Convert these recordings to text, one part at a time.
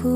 Ku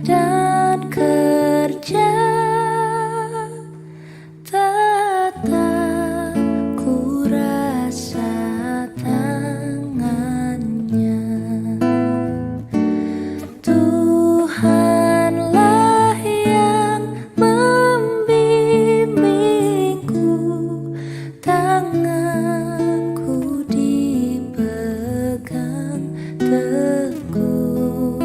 dan kerja tetap ku rasa tangannya. Tuhanlah yang membimbingku, tanganku dipegang teguh.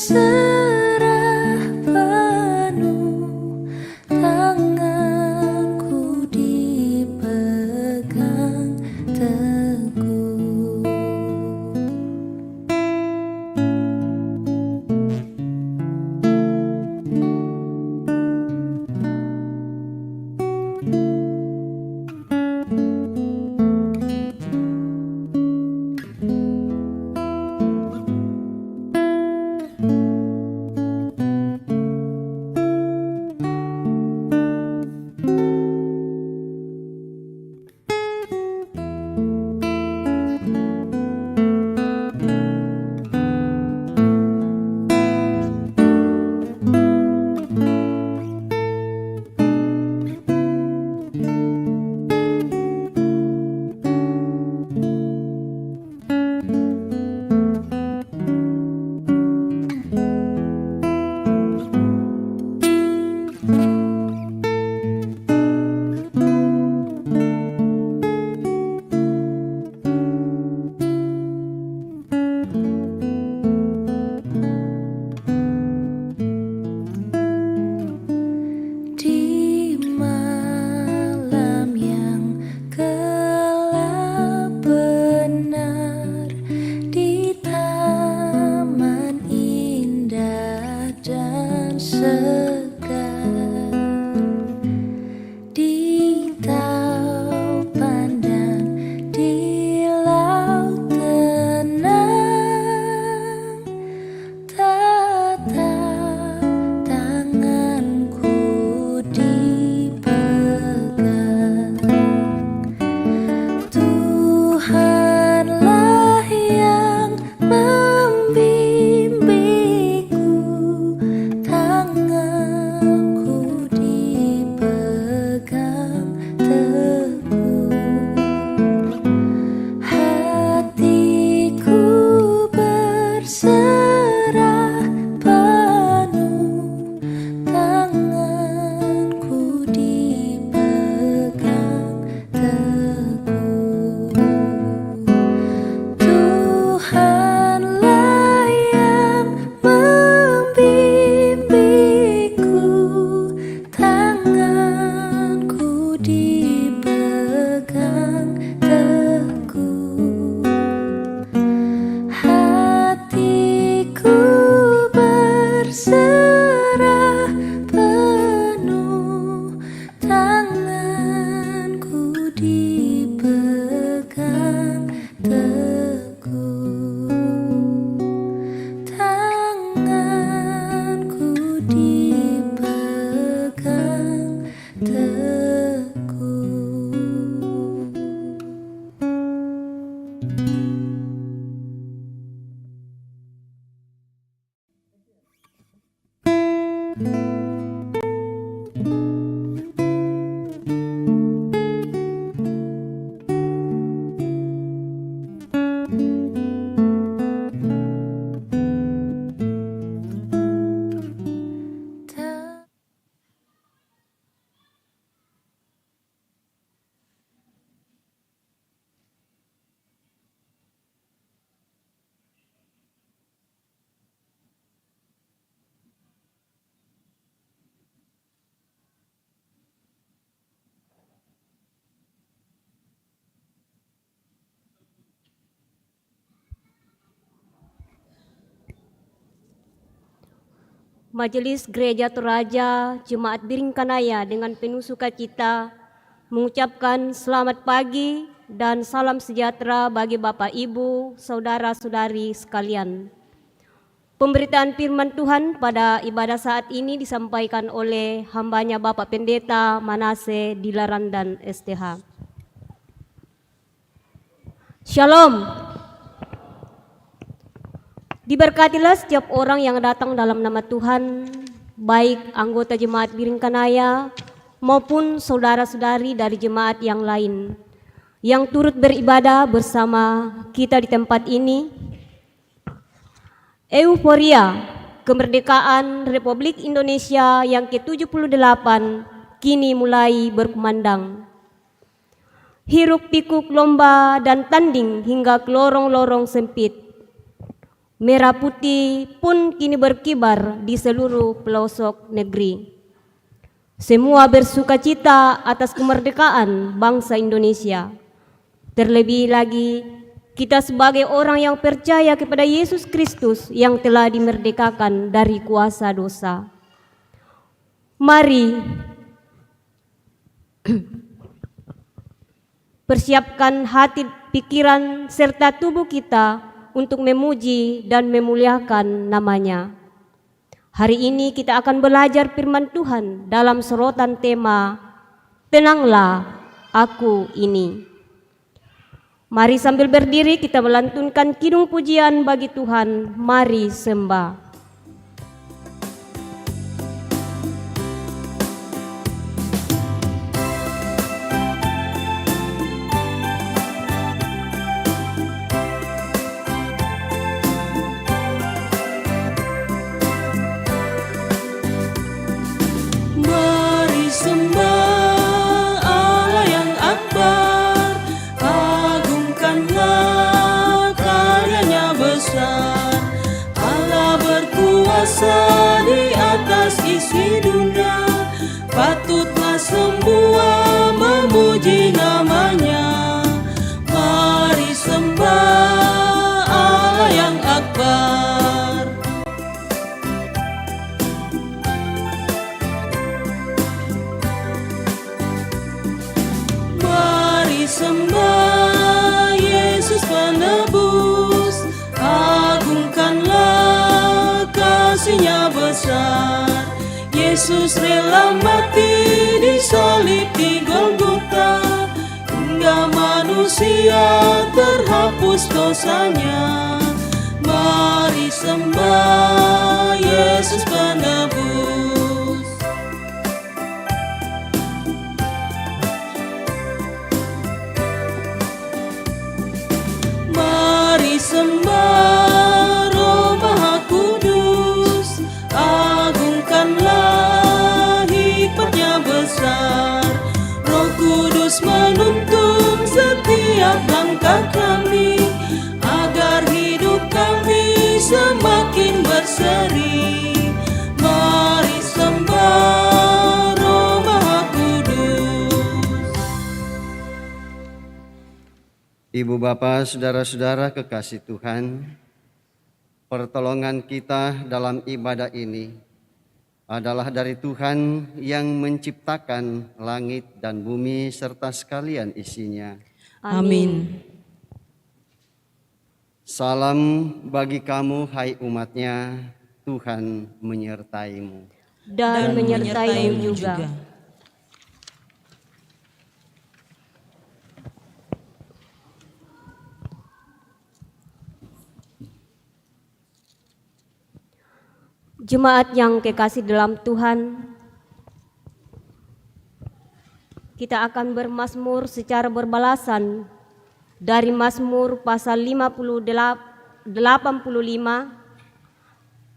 berserah penuh, tanganku dipegang teguh. Di malam yang gelap benar, di taman indah dan segar, di taupan dan di laut tenang, tatap tanganku dipegang. Tuhanlah yang membimbingku, tanganku dipegang teguh. Hatiku berserah penuh, tanganku dipegang teguh. Tuhanlah yang membimbingku, tanganku dipegang teguh. Hatiku berserah penuh, tanganku dipegang teguh. Tanganku dipegang teguh. Majelis Gereja Toraja Jemaat Biringkanaya dengan penuh sukacita mengucapkan selamat pagi dan salam sejahtera bagi Bapak Ibu, Saudara-saudari sekalian. Pemberitaan firman Tuhan pada ibadah saat ini disampaikan oleh hambanya Bapak Pendeta Manase Dilaran dan STH. Shalom. Diberkatilah setiap orang yang datang dalam nama Tuhan, baik anggota Jemaat Biringkanaya maupun saudara-saudari dari jemaat yang lain yang turut beribadah bersama kita di tempat ini. Euforia kemerdekaan Republik Indonesia yang ke-78 kini mulai berkumandang. Hiruk pikuk lomba dan tanding hingga ke lorong-lorong sempit. Merah putih pun kini berkibar di seluruh pelosok negeri. Semua bersukacita atas kemerdekaan bangsa Indonesia. Terlebih lagi, kita sebagai orang yang percaya kepada Yesus Kristus yang telah dimerdekakan dari kuasa dosa. Mari persiapkan hati, pikiran, serta tubuh kita untuk memuji dan memuliakan namanya. Hari ini kita akan belajar firman Tuhan dalam sorotan tema Tenanglah Aku Ini. Mari sambil berdiri kita melantunkan kidung pujian bagi Tuhan. Mari sembah. Di atas isi dunia, patutlah semua memuji namanya. Mari sembah Allah yang akbar. Mari sembah Yesus penebus, agungkanlah kasih-Nya besar. Yesus rela mati di salib di Golgota, hingga manusia terhapus dosanya. Mari sembah Yesus penebus. Mari sembah Roh Kudus menuntun setiap langkah kami, agar hidup kami semakin berseri. Mari sembah Roh Maha Kudus. Ibu Bapa, saudara-saudara kekasih Tuhan, pertolongan kita dalam ibadah ini adalah dari Tuhan yang menciptakan langit dan bumi serta sekalian isinya. Amin. Salam bagi kamu, hai umat-Nya, Tuhan menyertaimu. Dan menyertaimu juga. Jemaat yang kekasih dalam Tuhan, kita akan bermazmur secara berbalasan dari Mazmur pasal 85,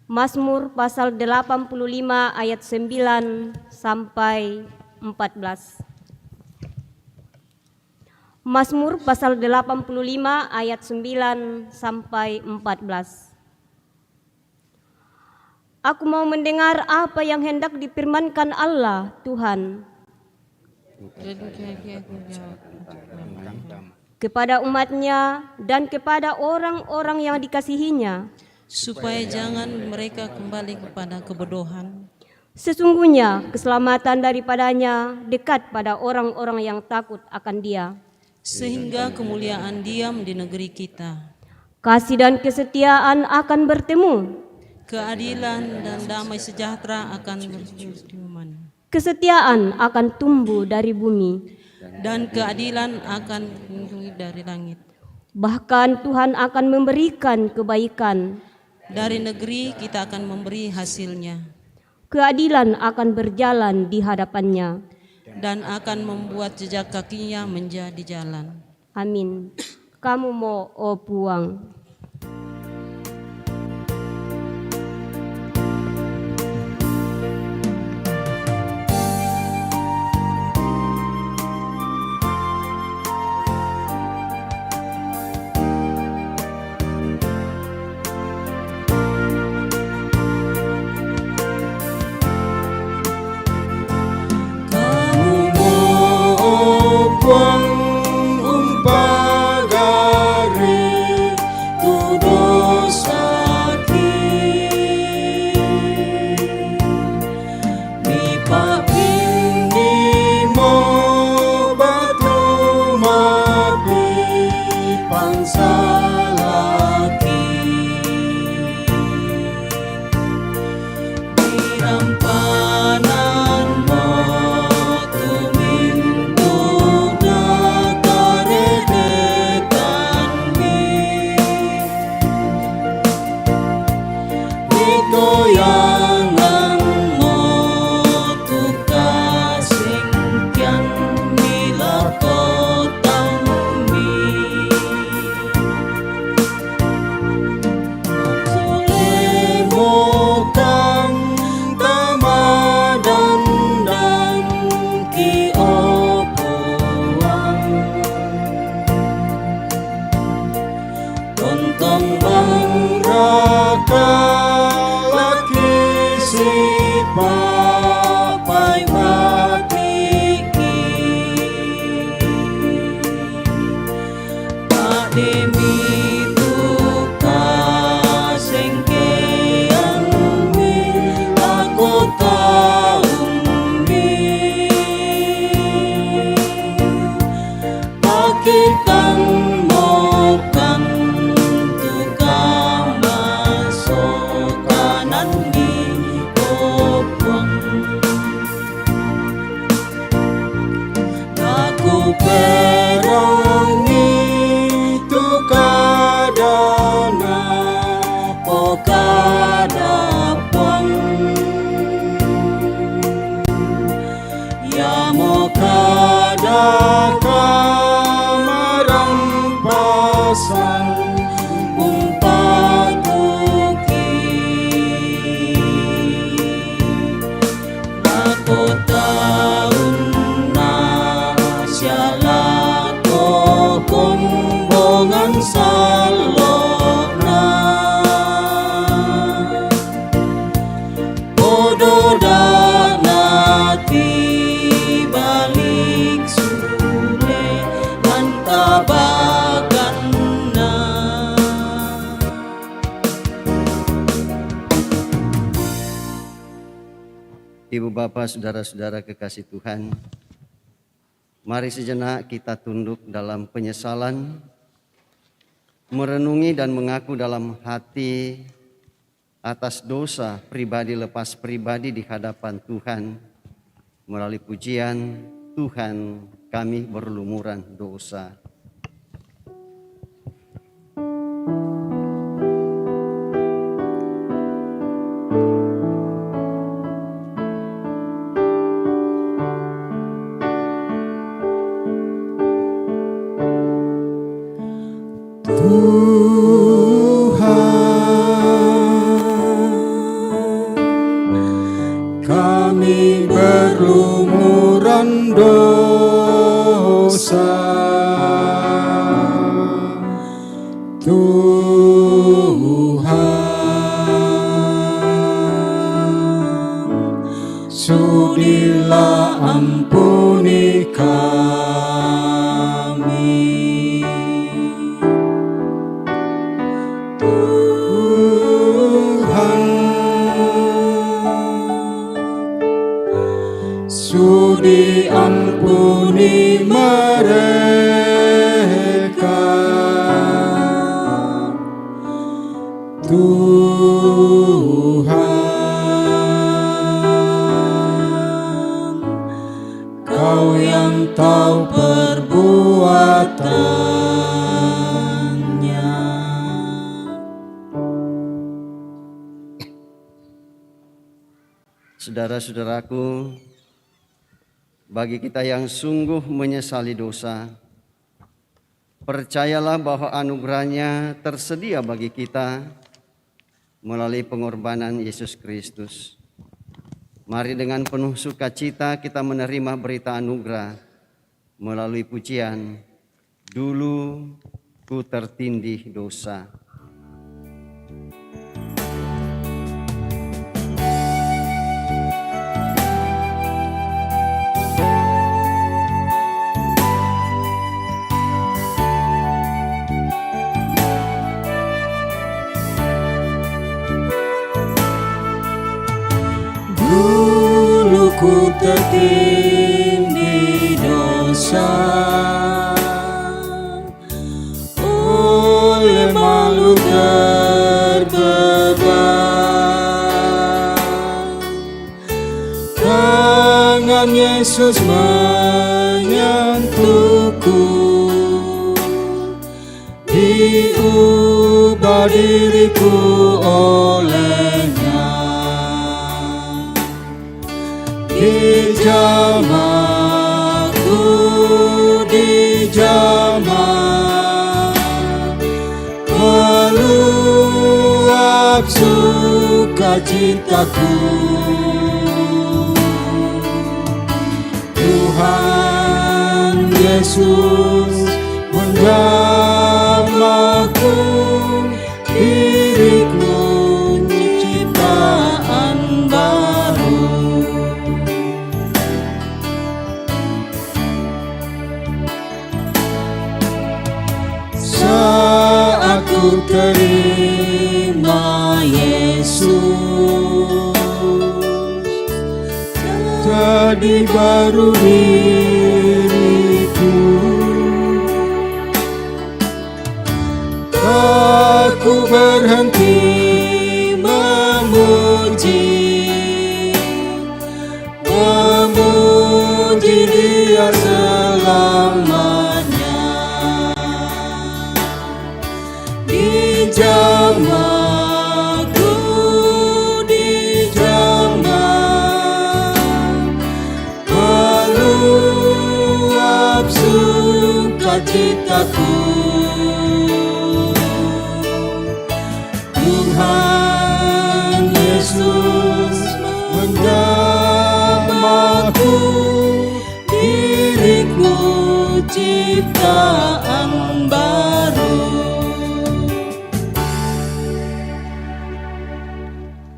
Mazmur pasal 85 ayat 9 sampai 14. Mazmur pasal 85 ayat 9 sampai 14. Aku mau mendengar apa yang hendak difirmankan Allah Tuhan kepada umat-Nya dan kepada orang-orang yang dikasihi-Nya, supaya jangan mereka kembali kepada kebodohan. Sesungguhnya keselamatan daripadanya dekat pada orang-orang yang takut akan Dia, sehingga kemuliaan diam di negeri kita. Kasih dan kesetiaan akan bertemu, Keadilan dan damai sejahtera akan berciuman, kesetiaan akan tumbuh dari bumi, dan keadilan akan tumbuh dari langit. Bahkan Tuhan akan memberikan kebaikan, Dari negeri kita akan memberi hasilnya, keadilan akan berjalan di hadapannya. dan akan membuat jejak kakinya menjadi jalan. Amin. Kamu mau puang. papai matiki Ademi tuka sengkean mi aku taumbi Pakikan mokan tukang masuk kanan di kopong Aku perangi tukadana pokadapon Ya mokadaka marampasan umpatuki Aku taun na siala ko kumbongan salona Podo danati balik sule dan tabaganna Ibu Bapak, saudara-saudara kekasih Tuhan, mari sejenak kita tunduk dalam penyesalan, merenungi dan mengaku dalam hati atas dosa pribadi lepas pribadi di hadapan Tuhan. Melalui pujian, Tuhan kami berlumuran dosa. Kami berlumuran dosa Tuhan sudilah ampuni kami Sudi ampuni mereka Tuhan Kau yang tahu perbuatannya Saudara-saudaraku, bagi kita yang sungguh menyesali dosa, percayalah bahwa anugerahnya tersedia bagi kita melalui pengorbanan Yesus Kristus. Mari dengan penuh sukacita kita menerima berita anugerah melalui pujian, dulu ku tertindih dosa. Dulu ku tertindih dosa oleh malu terbeban Tangan Yesus menyentuhku diubah diriku olehnya Dijamaku dijamah meluap sukacitaku Tuhan Yesus menjamahku diriku ciptaan baru jadi baru diriku. Tak ku berhenti memuji Dia selamanya. Di jamaku, di jamaah, meluap sukacitaku. Tuhan Yesus menjamahku, diriku ciptaan baru.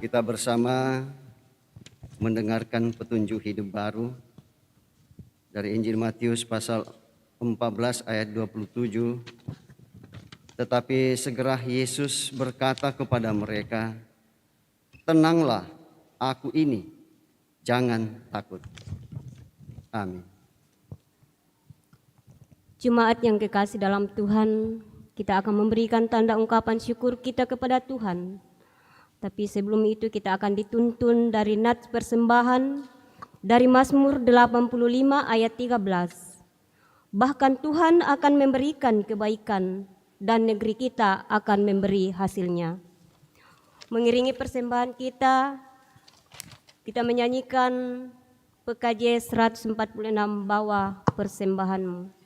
Kita bersama mendengarkan petunjuk hidup baru dari Injil Matius pasal 14 ayat 27. Tetapi segera Yesus berkata kepada mereka, "Tenanglah, aku ini, jangan takut." Amin. Jemaat yang kekasih dalam Tuhan, kita akan memberikan tanda ungkapan syukur kita kepada Tuhan. Tapi sebelum itu kita akan dituntun dari nats persembahan dari Mazmur 85 ayat 13. Bahkan Tuhan akan memberikan kebaikan dan negeri kita akan memberi hasilnya. Mengiringi persembahan kita menyanyikan PKJ 146 Bawa Persembahanmu.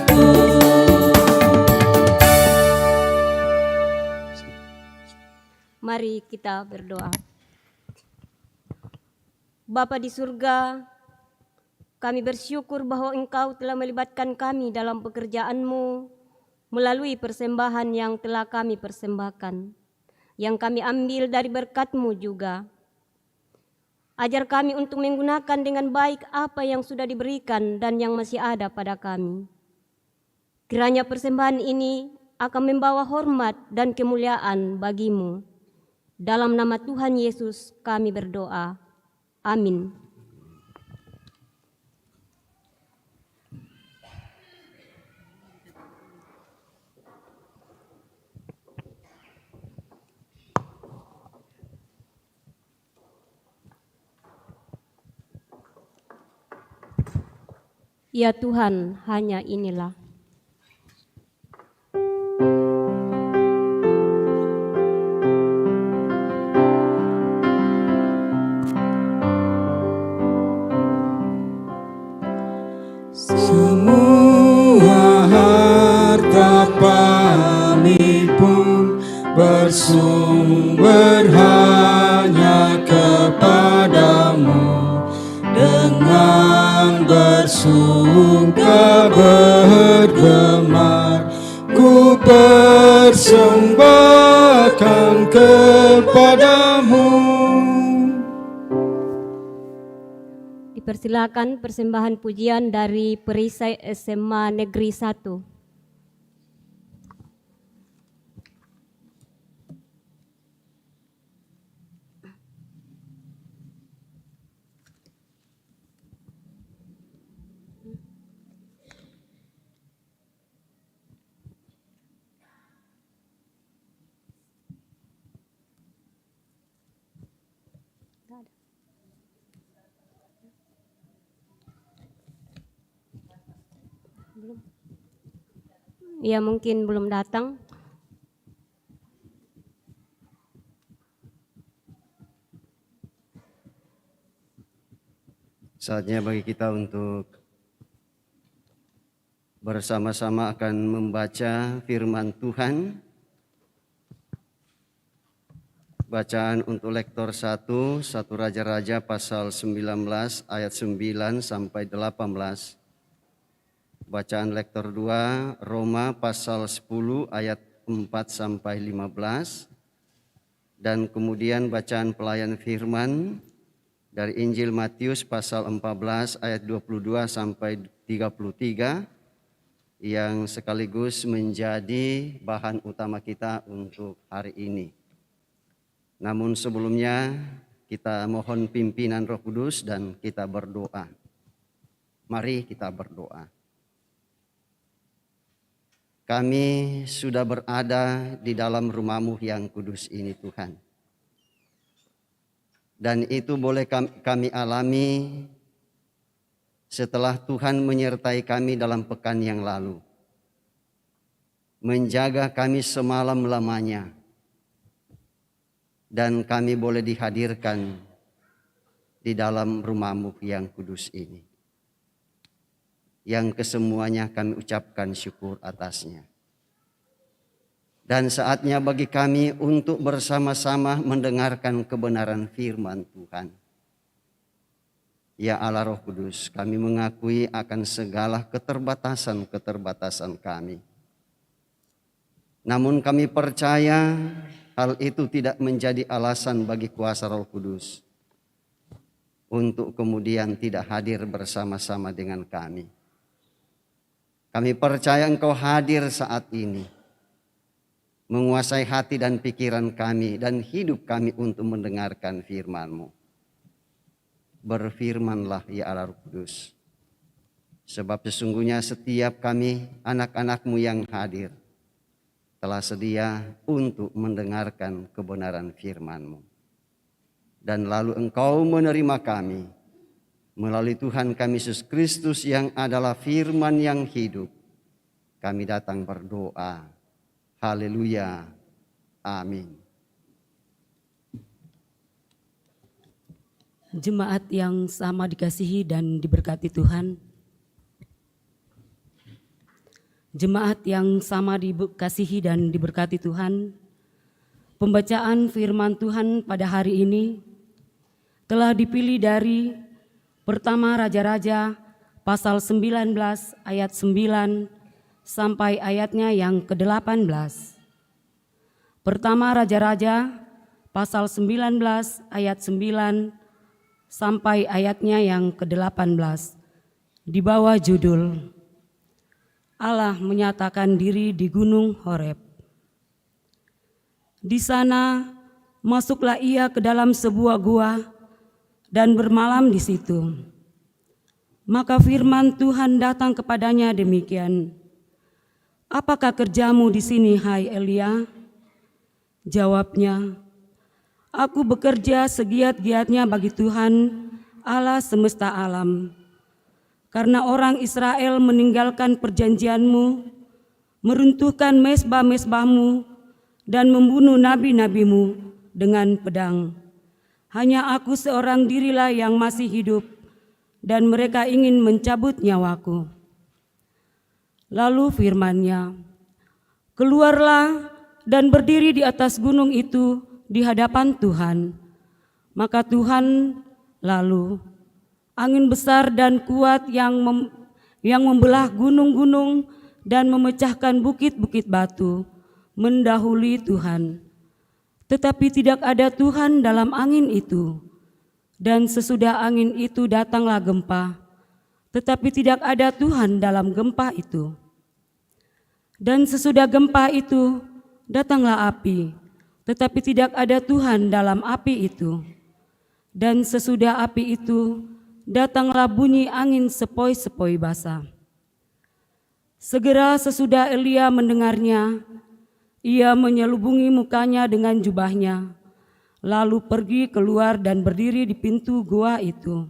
aku. Mari kita berdoa. Bapa di surga, kami bersyukur bahwa Engkau telah melibatkan kami dalam pekerjaan-Mu melalui persembahan yang telah kami persembahkan, yang kami ambil dari berkat-Mu juga. Ajar kami untuk menggunakan dengan baik apa yang sudah diberikan dan yang masih ada pada kami. Kiranya persembahan ini akan membawa hormat dan kemuliaan bagi-Mu. Dalam nama Tuhan Yesus kami berdoa. Amin. Ya Tuhan, hanya inilah. Semua harta kami pun bersumber hanya kepadamu. Dengan bersungka bergemar ku persembahkan kepadamu. Dipersilakan persembahan pujian dari perisai SMA Negeri 1. Ya, mungkin belum datang. Saatnya bagi kita untuk bersama-sama akan membaca firman Tuhan. Bacaan untuk lektor 1 Raja-Raja pasal 19 ayat 9 sampai 18. Bacaan lektor 2 Roma pasal 10 ayat 4 sampai 15. Dan kemudian bacaan pelayan firman dari Injil Matius pasal 14 ayat 22 sampai 33 yang sekaligus menjadi bahan utama kita untuk hari ini. Namun sebelumnya kita mohon pimpinan Roh Kudus dan kita berdoa. Mari kita berdoa. Kami sudah berada di dalam rumah-Mu yang kudus ini Tuhan. Dan itu boleh kami alami setelah Tuhan menyertai kami dalam pekan yang lalu. Menjaga kami semalam lamanya. Dan kami boleh dihadirkan di dalam rumah-Mu yang kudus ini. Yang kesemuanya kami ucapkan syukur atasnya. Dan saatnya bagi kami untuk bersama-sama mendengarkan kebenaran firman Tuhan. Ya Allah Roh Kudus, kami mengakui akan segala keterbatasan-keterbatasan kami. Namun kami percaya hal itu tidak menjadi alasan bagi kuasa Roh Kudus untuk kemudian tidak hadir bersama-sama dengan kami. Kami percaya Engkau hadir saat ini, menguasai hati dan pikiran kami dan hidup kami untuk mendengarkan firman-Mu. Berfirmanlah ya Allah Roh Kudus, sebab sesungguhnya setiap kami anak-anak-Mu yang hadir telah sedia untuk mendengarkan kebenaran firman-Mu. Dan lalu Engkau menerima kami melalui Tuhan kami Yesus Kristus yang adalah firman yang hidup. Kami datang berdoa. Haleluya. Amin. Jemaat yang sama dikasihi dan diberkati Tuhan. Jemaat yang sama dikasihi dan diberkati Tuhan, pembacaan firman Tuhan pada hari ini telah dipilih dari Pertama Raja-Raja pasal 19 ayat 9 sampai ayatnya yang ke-18. Pertama Raja-Raja pasal 19 ayat 9 sampai ayatnya yang ke-18 di bawah judul Allah menyatakan diri di Gunung Horeb. Di sana masuklah ia ke dalam sebuah gua dan bermalam di situ. Maka firman Tuhan datang kepadanya demikian, "Apakah kerjamu di sini, hai Elia?" Jawabnya, "Aku bekerja segiat-giatnya bagi Tuhan Allah semesta alam. Karena orang Israel meninggalkan perjanjianmu, meruntuhkan mezbah-mezbahmu, dan membunuh nabi-nabimu dengan pedang. Hanya aku seorang dirilah yang masih hidup, dan mereka ingin mencabut nyawaku." Lalu firman-Nya, "Keluarlah dan berdiri di atas gunung itu di hadapan Tuhan." Maka Tuhan lalu angin besar dan kuat yang membelah gunung-gunung dan memecahkan bukit-bukit batu mendahului Tuhan. Tetapi tidak ada Tuhan dalam angin itu. Dan sesudah angin itu datanglah gempa, tetapi tidak ada Tuhan dalam gempa itu. Dan sesudah gempa itu datanglah api, tetapi tidak ada Tuhan dalam api itu. Dan sesudah api itu datanglah bunyi angin sepoi-sepoi basah. Segera sesudah Elia mendengarnya, ia menyelubungi mukanya dengan jubahnya, lalu pergi keluar dan berdiri di pintu gua itu.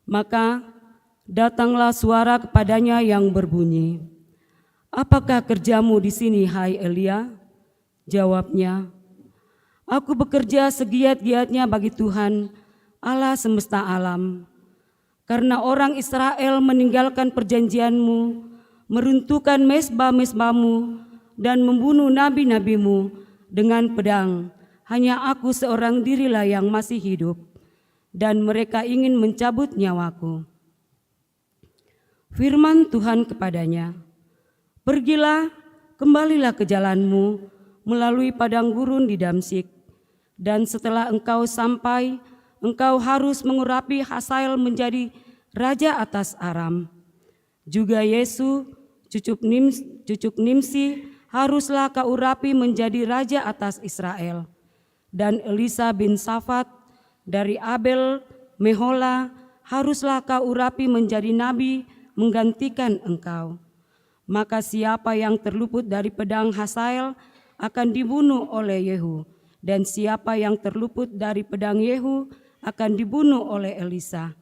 Maka datanglah suara kepadanya yang berbunyi, "Apakah kerjamu di sini, hai Elia?" Jawabnya, "Aku bekerja segiat-giatnya bagi Tuhan Allah semesta alam. Karena orang Israel meninggalkan perjanjianmu, meruntuhkan mezbah-mezbahmu, dan membunuh nabi-nabimu dengan pedang. Hanya aku seorang dirilah yang masih hidup, dan mereka ingin mencabut nyawaku." Firman Tuhan kepadanya, "Pergilah, kembalilah ke jalanmu melalui padang gurun di Damsyik, dan setelah engkau sampai, engkau harus mengurapi Hazael menjadi raja atas Aram. Juga Yesu, cucuk Nimsi, haruslah kau urapi menjadi raja atas Israel. Dan Elisa bin Safat dari Abel Mehola haruslah kau urapi menjadi nabi menggantikan engkau. Maka siapa yang terluput dari pedang Hazael akan dibunuh oleh Yehu, dan siapa yang terluput dari pedang Yehu akan dibunuh oleh Elisa.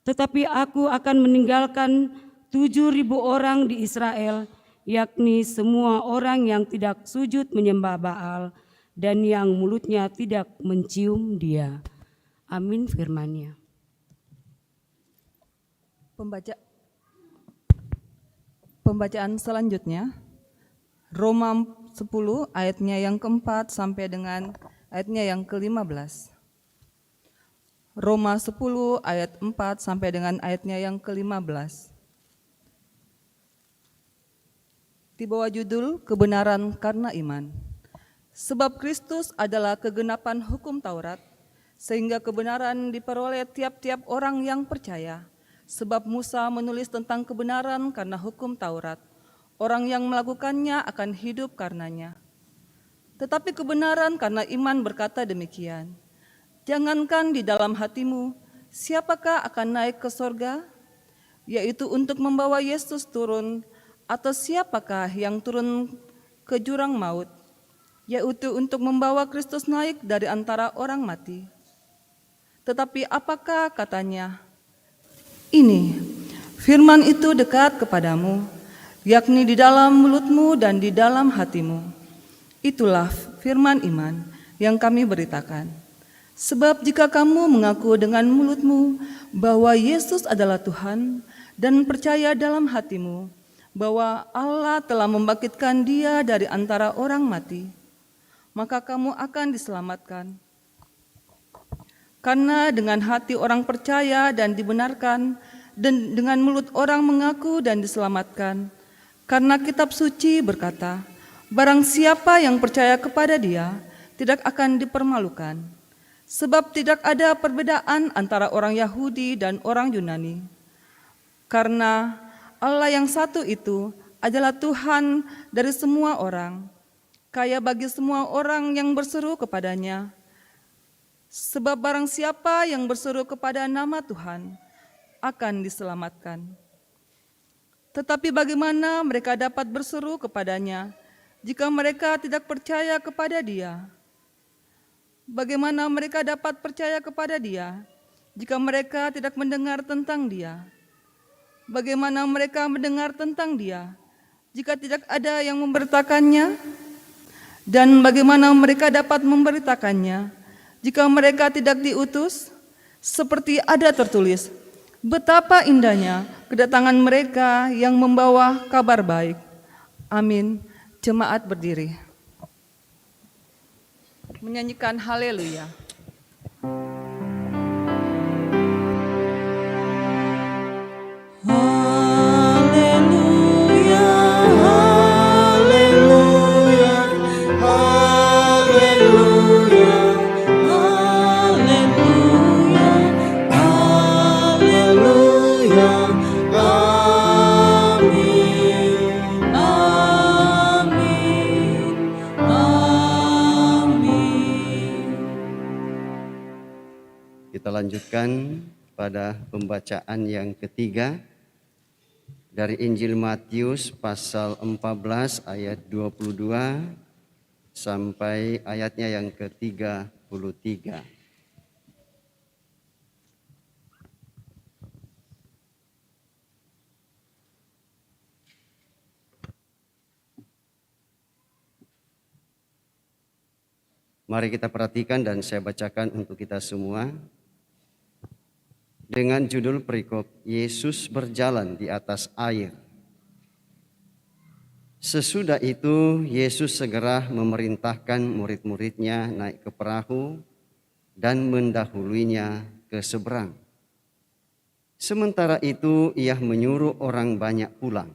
Tetapi aku akan meninggalkan 7.000 orang di Israel, yakni semua orang yang tidak sujud menyembah Baal dan yang mulutnya tidak mencium Dia." Amin firman-Nya. Pembacaan selanjutnya, Roma 10 ayatnya yang keempat sampai dengan ayatnya yang ke-15. Roma 10 ayat 4 sampai dengan ayatnya yang ke-15. Di bawah judul Kebenaran karena Iman. Sebab Kristus adalah kegenapan hukum Taurat, sehingga kebenaran diperoleh tiap-tiap orang yang percaya. Sebab Musa menulis tentang kebenaran karena hukum Taurat. Orang yang melakukannya akan hidup karenanya. Tetapi kebenaran karena iman berkata demikian, "Jangankan di dalam hatimu, siapakah akan naik ke sorga? Yaitu untuk membawa Yesus turun, atau siapakah yang turun ke jurang maut? Yaitu untuk membawa Kristus naik dari antara orang mati. Tetapi apakah katanya? Ini, firman itu dekat kepadamu, yakni di dalam mulutmu dan di dalam hatimu. Itulah firman iman yang kami beritakan. Sebab jika kamu mengaku dengan mulutmu bahwa Yesus adalah Tuhan dan percaya dalam hatimu bahwa Allah telah membangkitkan dia dari antara orang mati, maka kamu akan diselamatkan. Karena dengan hati orang percaya dan dibenarkan, dan dengan mulut orang mengaku dan diselamatkan. Karena kitab suci berkata, barang siapa yang percaya kepada dia, tidak akan dipermalukan. Sebab tidak ada perbedaan antara orang Yahudi dan orang Yunani. Karena Allah yang satu itu adalah Tuhan dari semua orang, kaya bagi semua orang yang berseru kepadanya. Sebab barang siapa yang berseru kepada nama Tuhan akan diselamatkan. Tetapi bagaimana mereka dapat berseru kepadanya jika mereka tidak percaya kepada Dia? Bagaimana mereka dapat percaya kepada Dia jika mereka tidak mendengar tentang Dia? Bagaimana mereka mendengar tentang Dia jika tidak ada yang memberitakannya? Dan bagaimana mereka dapat memberitakannya jika mereka tidak diutus? Seperti ada tertulis, betapa indahnya kedatangan mereka yang membawa kabar baik. Amin. Jemaat berdiri. Menyanyikan haleluya. Haleluya, haleluya, haleluya, haleluya, haleluya, amin, amin, amin. Kita lanjutkan pada pembacaan yang ketiga dari Injil Matius pasal 14 ayat 22 sampai ayatnya yang ke-33. Mari kita perhatikan dan saya bacakan untuk kita semua. Dengan judul perikop, Yesus berjalan di atas air. Sesudah itu Yesus segera memerintahkan murid-muridnya naik ke perahu dan mendahuluinya ke seberang. Sementara itu ia menyuruh orang banyak pulang.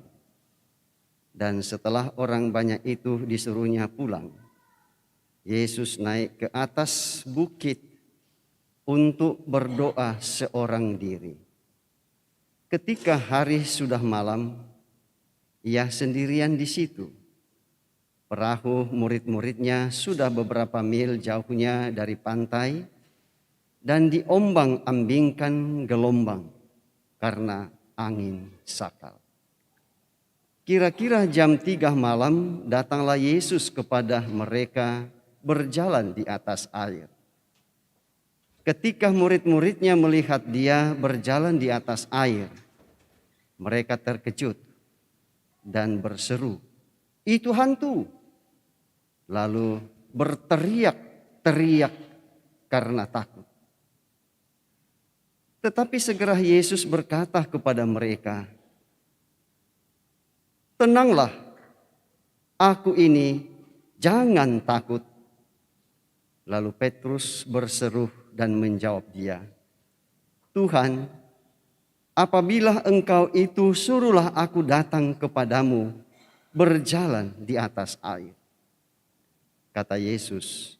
Dan setelah orang banyak itu disuruhnya pulang, Yesus naik ke atas bukit untuk berdoa seorang diri. Ketika hari sudah malam, ia sendirian di situ. Perahu murid-muridnya sudah beberapa mil jauhnya dari pantai dan diombang-ambingkan gelombang karena angin sakal. Kira-kira jam 3 malam datanglah Yesus kepada mereka berjalan di atas air. Ketika murid-muridnya melihat dia berjalan di atas air, mereka terkejut dan berseru, "Itu hantu!" Lalu berteriak-teriak karena takut. Tetapi segera Yesus berkata kepada mereka, "Tenanglah, aku ini, jangan takut." Lalu Petrus berseru dan menjawab dia, "Tuhan, apabila Engkau itu, suruhlah aku datang kepadamu berjalan di atas air." Kata Yesus,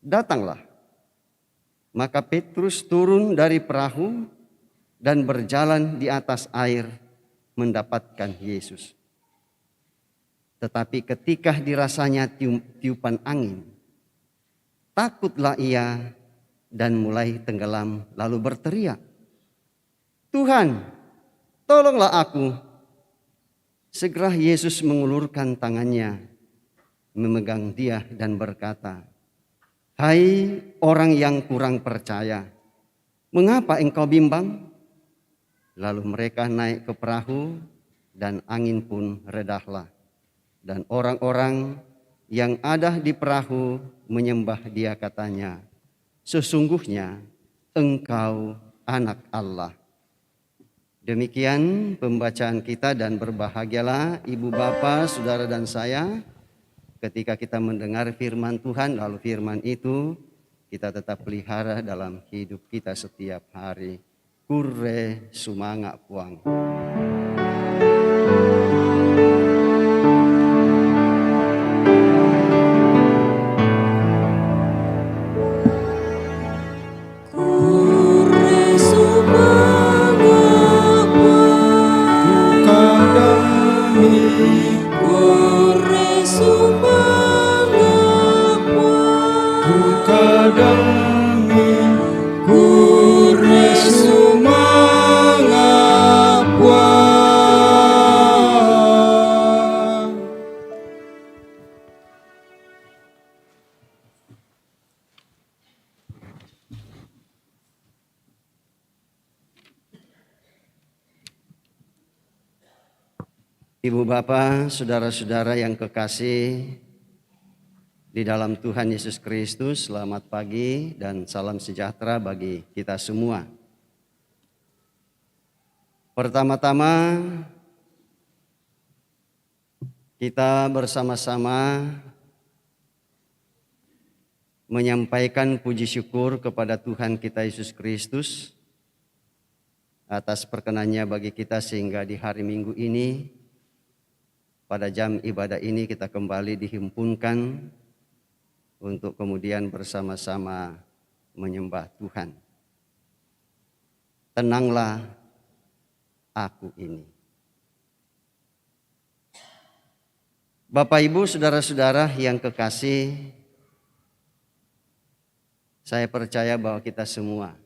"Datanglah." Maka Petrus turun dari perahu dan berjalan di atas air mendapatkan Yesus. Tetapi ketika dirasanya tiupan angin, takutlah ia dan mulai tenggelam, lalu berteriak, "Tuhan, tolonglah aku." Segera Yesus mengulurkan tangannya, memegang dia dan berkata, "Hai orang yang kurang percaya, mengapa engkau bimbang?" Lalu mereka naik ke perahu dan angin pun redahlah. Dan orang-orang yang ada di perahu menyembah dia, katanya, "Sesungguhnya Engkau Anak Allah." Demikian pembacaan kita dan berbahagialah ibu bapa, saudara dan saya ketika kita mendengar firman Tuhan, lalu firman itu kita tetap pelihara dalam hidup kita setiap hari. Kure sumanga puang. Ibu bapak, saudara-saudara yang kekasih di dalam Tuhan Yesus Kristus, selamat pagi dan salam sejahtera bagi kita semua. Pertama-tama kita bersama-sama menyampaikan puji syukur kepada Tuhan kita Yesus Kristus atas perkenannya bagi kita sehingga di hari Minggu ini, pada jam ibadah ini kita kembali dihimpunkan untuk kemudian bersama-sama menyembah Tuhan. Tenanglah aku ini. Bapak, Ibu, saudara-saudara yang kekasih, saya percaya bahwa kita semua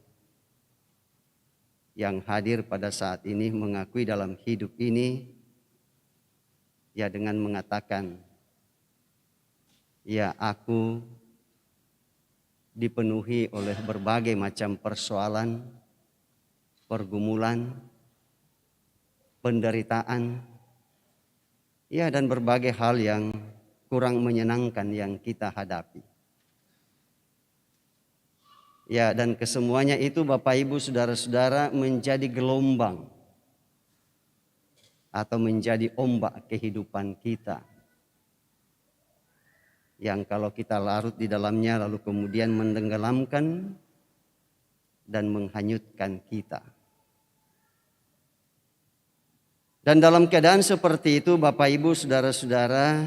yang hadir pada saat ini mengakui dalam hidup ini, ya dengan mengatakan, ya aku dipenuhi oleh berbagai macam persoalan, pergumulan, penderitaan, ya dan berbagai hal yang kurang menyenangkan yang kita hadapi. Ya dan kesemuanya itu Bapak Ibu saudara-saudara menjadi gelombang atau menjadi ombak kehidupan kita. Yang kalau kita larut di dalamnya lalu kemudian menenggelamkan dan menghanyutkan kita. Dan dalam keadaan seperti itu Bapak Ibu saudara-saudara,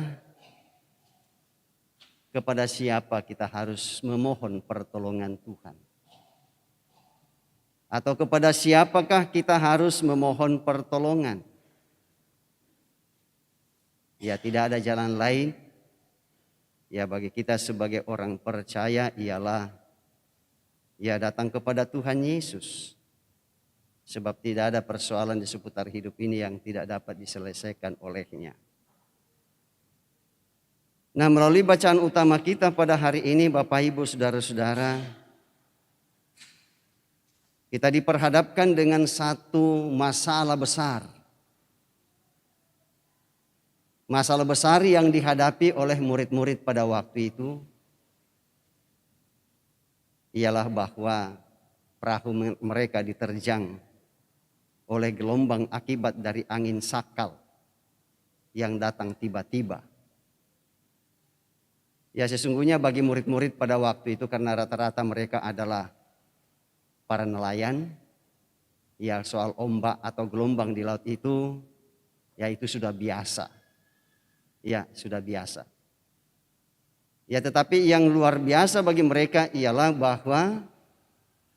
kepada siapa kita harus memohon pertolongan Tuhan? Atau kepada siapakah kita harus memohon pertolongan? Ya tidak ada jalan lain ya bagi kita sebagai orang percaya ialah ya datang kepada Tuhan Yesus. Sebab tidak ada persoalan di seputar hidup ini yang tidak dapat diselesaikan olehnya. Nah melalui bacaan utama kita pada hari ini Bapak Ibu saudara-saudara, kita diperhadapkan dengan satu masalah besar. Masalah besar yang dihadapi oleh murid-murid pada waktu itu ialah bahwa perahu mereka diterjang oleh gelombang akibat dari angin sakal yang datang tiba-tiba. Ya sesungguhnya bagi murid-murid pada waktu itu karena rata-rata mereka adalah para nelayan, ya soal ombak atau gelombang di laut itu ya itu sudah biasa. Ya sudah biasa. Ya tetapi yang luar biasa bagi mereka ialah bahwa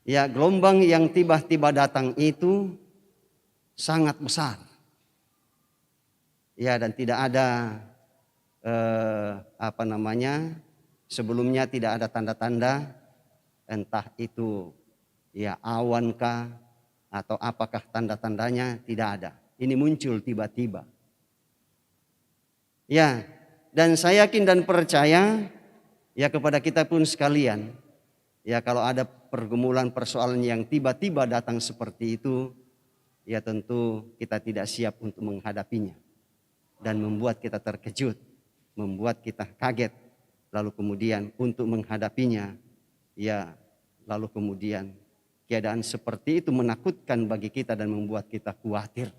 ya gelombang yang tiba-tiba datang itu sangat besar. Ya dan tidak ada sebelumnya tidak ada tanda-tanda entah itu ya awankah atau apakah tanda-tandanya tidak ada. Ini muncul tiba-tiba. Ya, dan saya yakin dan percaya ya kepada kita pun sekalian, ya kalau ada pergumulan persoalan yang tiba-tiba datang seperti itu, ya tentu kita tidak siap untuk menghadapinya. Dan membuat kita terkejut, membuat kita kaget, lalu kemudian untuk menghadapinya, ya lalu kemudian keadaan seperti itu menakutkan bagi kita dan membuat kita khawatir.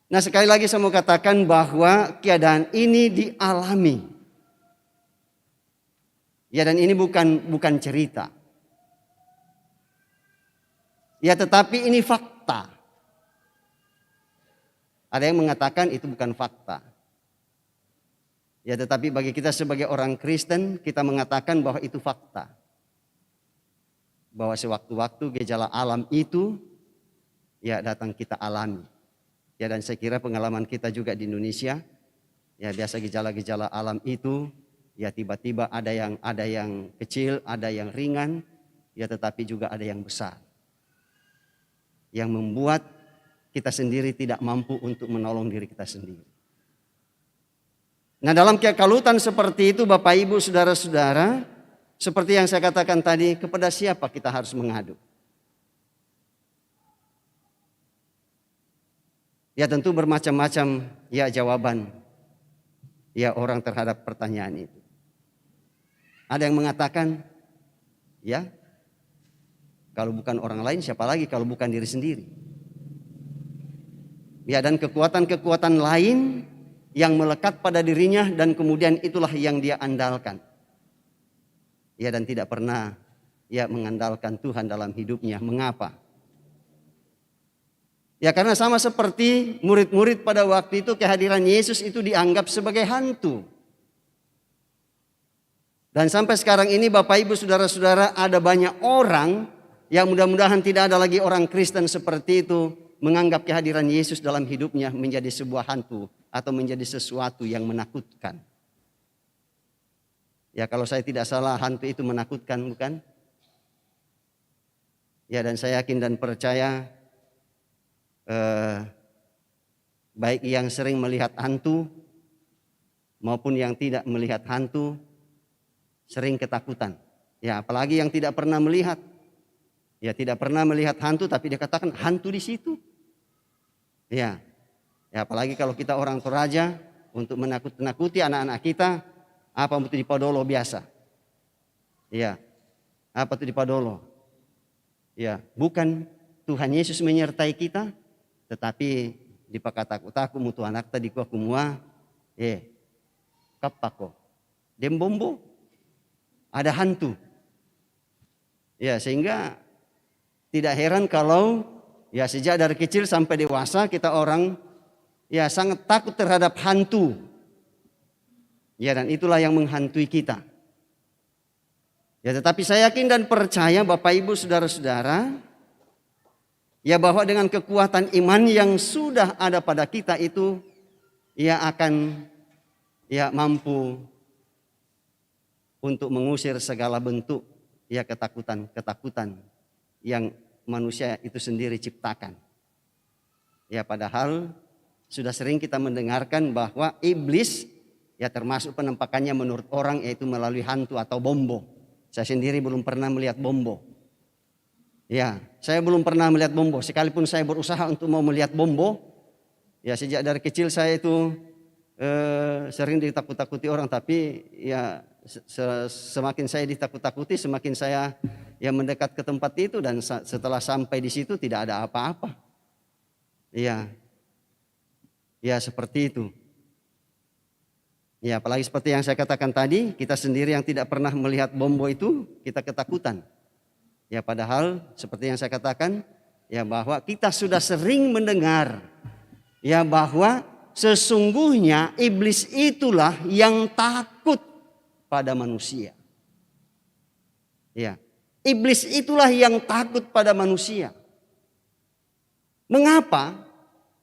Nah, sekali lagi saya mau katakan bahwa keadaan ini dialami. Ya, dan ini bukan cerita. Ya, tetapi ini fakta. Ada yang mengatakan itu bukan fakta. Ya, tetapi bagi kita sebagai orang Kristen, kita mengatakan bahwa itu fakta. Bahwa sewaktu-waktu gejala alam itu ya datang kita alami. Ya, dan saya kira pengalaman kita juga di Indonesia, ya biasa gejala-gejala alam itu ya tiba-tiba ada yang kecil, ada yang ringan, ya tetapi juga ada yang besar. Yang membuat kita sendiri tidak mampu untuk menolong diri kita sendiri. Nah, dalam kekalutan seperti itu Bapak Ibu Saudara-saudara, seperti yang saya katakan tadi, kepada siapa kita harus mengadu? Ya tentu bermacam-macam ya jawaban ya orang terhadap pertanyaan itu. Ada yang mengatakan ya kalau bukan orang lain siapa lagi kalau bukan diri sendiri. Ya, dan kekuatan-kekuatan lain yang melekat pada dirinya dan kemudian itulah yang dia andalkan. Ya, dan tidak pernah ya mengandalkan Tuhan dalam hidupnya. Mengapa? Ya, karena sama seperti murid-murid pada waktu itu, kehadiran Yesus itu dianggap sebagai hantu. Dan sampai sekarang ini Bapak Ibu Saudara-saudara, ada banyak orang yang mudah-mudahan tidak ada lagi orang Kristen seperti itu, menganggap kehadiran Yesus dalam hidupnya menjadi sebuah hantu atau menjadi sesuatu yang menakutkan. Ya, kalau saya tidak salah hantu itu menakutkan, bukan? Ya, dan saya yakin dan percaya baik yang sering melihat hantu maupun yang tidak melihat hantu sering ketakutan. Ya, apalagi yang tidak pernah melihat. Ya, tidak pernah melihat hantu tapi dia katakan hantu di situ. Ya. Ya, apalagi kalau kita orang Toraja untuk menakut-nakuti anak-anak kita, apa itu di Padolo biasa. Ya. Apa itu di Padolo? Ya, bukan Tuhan Yesus menyertai kita, tetapi di pakataku mutu anak tadi ku kumua kapako dembombo ada hantu. Ya, sehingga tidak heran kalau ya sejak dari kecil sampai dewasa kita orang ya sangat takut terhadap hantu. Ya, dan itulah yang menghantui kita. Ya, tetapi saya yakin dan percaya Bapak Ibu Saudara-saudara, ya bahwa dengan kekuatan iman yang sudah ada pada kita itu, ia akan ya mampu untuk mengusir segala bentuk ya ketakutan yang manusia itu sendiri ciptakan. Ya, padahal sudah sering kita mendengarkan bahwa iblis ya termasuk penampakannya menurut orang yaitu melalui hantu atau bombo. Saya sendiri belum pernah melihat bombo. Ya, saya belum pernah melihat bombo. Sekalipun saya berusaha untuk mau melihat bombo, ya sejak dari kecil saya itu sering ditakut-takuti orang. Tapi ya semakin saya ditakut-takuti, semakin saya ya mendekat ke tempat itu dan setelah sampai di situ tidak ada apa-apa. Ya, ya seperti itu. Ya, apalagi seperti yang saya katakan tadi, kita sendiri yang tidak pernah melihat bombo itu, kita ketakutan. Ya, padahal seperti yang saya katakan, ya bahwa kita sudah sering mendengar ya bahwa sesungguhnya iblis itulah yang takut pada manusia. Ya, iblis itulah yang takut pada manusia. Mengapa?